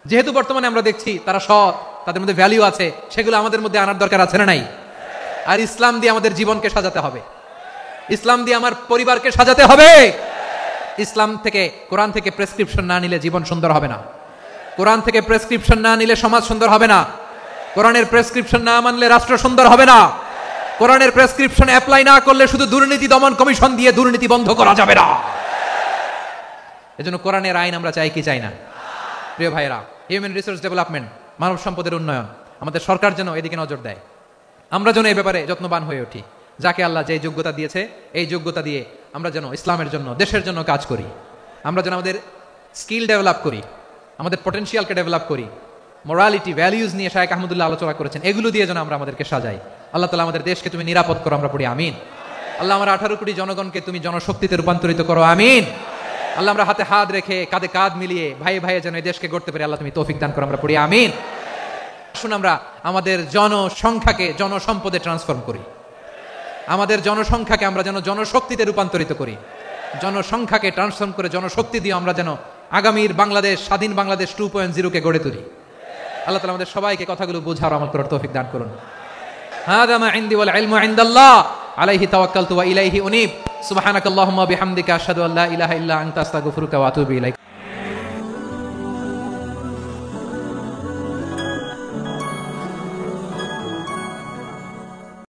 যেহেতু বর্তমানে আমরা দেখছি তারা সৎ, তাদের মধ্যে ভ্যালু আছে, সেগুলো আমাদের মধ্যে আনার দরকার আছে না নাই? আর ইসলাম দিয়ে আমাদের জীবনকে সাজাতে হবে, ইসলাম দিয়ে আমার পরিবারকে সাজাতে হবে। ইসলাম থেকে, কোরআন থেকে প্রেসক্রিপশন না নিলে জীবন সুন্দর হবে না। কোরআন থেকে প্রেসক্রিপশন না নিলে সমাজ সুন্দর হবে না। কোরআনের প্রেসক্রিপশন না মানলে রাষ্ট্র সুন্দর হবে না। কোরআনের প্রেসক্রিপশন অ্যাপ্লাই না করলে শুধু দুর্নীতি দমন কমিশন দিয়ে দুর্নীতি বন্ধ করা যাবে না। এজন্য কোরআনের আইন আমরা চাই কি চাই না? প্রিয় ভাইরা, হিউম্যান রিসোর্স ডেভেলপমেন্ট, মানব সম্পদের উন্নয়ন, আমাদের সরকার যেন এদিকে নজর দেয়। আমরা যেন এই ব্যাপারে যত্নবান হয়ে উঠি। যাকে আল্লাহ যে যোগ্যতা দিয়েছে, এই যোগ্যতা দিয়ে আমরা যেন ইসলামের জন্য, দেশের জন্য কাজ করি। আমরা যেন আমাদের স্কিল ডেভেলপ করি, আমাদের পটেনশিয়ালকে ডেভেলপ করি, মোরালিটি, ভ্যালিউজ নিয়ে শায়েখ আহমদুল্লাহ আলোচনা করেছেন, এগুলো দিয়ে যেন আমরা আমাদেরকে সাজাই। আল্লাহ তাআলা আমাদের দেশকে তুমি নিরাপদ করো, আমরা পড়ি আমিন। আল্লাহ আমার 18 কোটি জনগণকে তুমি জনশক্তিতে রূপান্তরিত করো, আমিন। আল্লাহ আমরা হাতে হাত রেখে কাঁধে কাঁধ মিলিয়ে ভাই ভাইয়ে যেন এই দেশকে গড়তে পারি, আল্লাহ তুমি তৌফিক দান করো, আমরা পড়ি আমিন। আসুন আমরা আমাদের জনসংখ্যাকে জনসম্পদে ট্রান্সফর্ম করি, আমাদের জনসংখ্যাকে আমরা যেন জনশক্তিতে রূপান্তরিত করি, জনসংখ্যাকে ট্রান্সফর্ম করে জনশক্তি দিয়ে আমরা যেন আগামীর বাংলাদেশ, স্বাধীন বাংলাদেশ 2.0 গড়ে তুলি। আল্লাহ তাআলা আমাদের সবাইকে কথাগুলো বোঝার আমল করার তৌফিক দান করুন। হাদা মা ইনদি ওয়াল ইলমু ইনদাল্লাহ আলাইহি তাওয়াক্কালতু ওয়া ইলাইহি উনীব। সুবহানাকাল্লাহুম্মা বিহামদিকা আশহাদু আল্লা ইলাহা ইল্লা আনতা আস্তাগফিরুকা ওয়া আতুবু ইলাইক।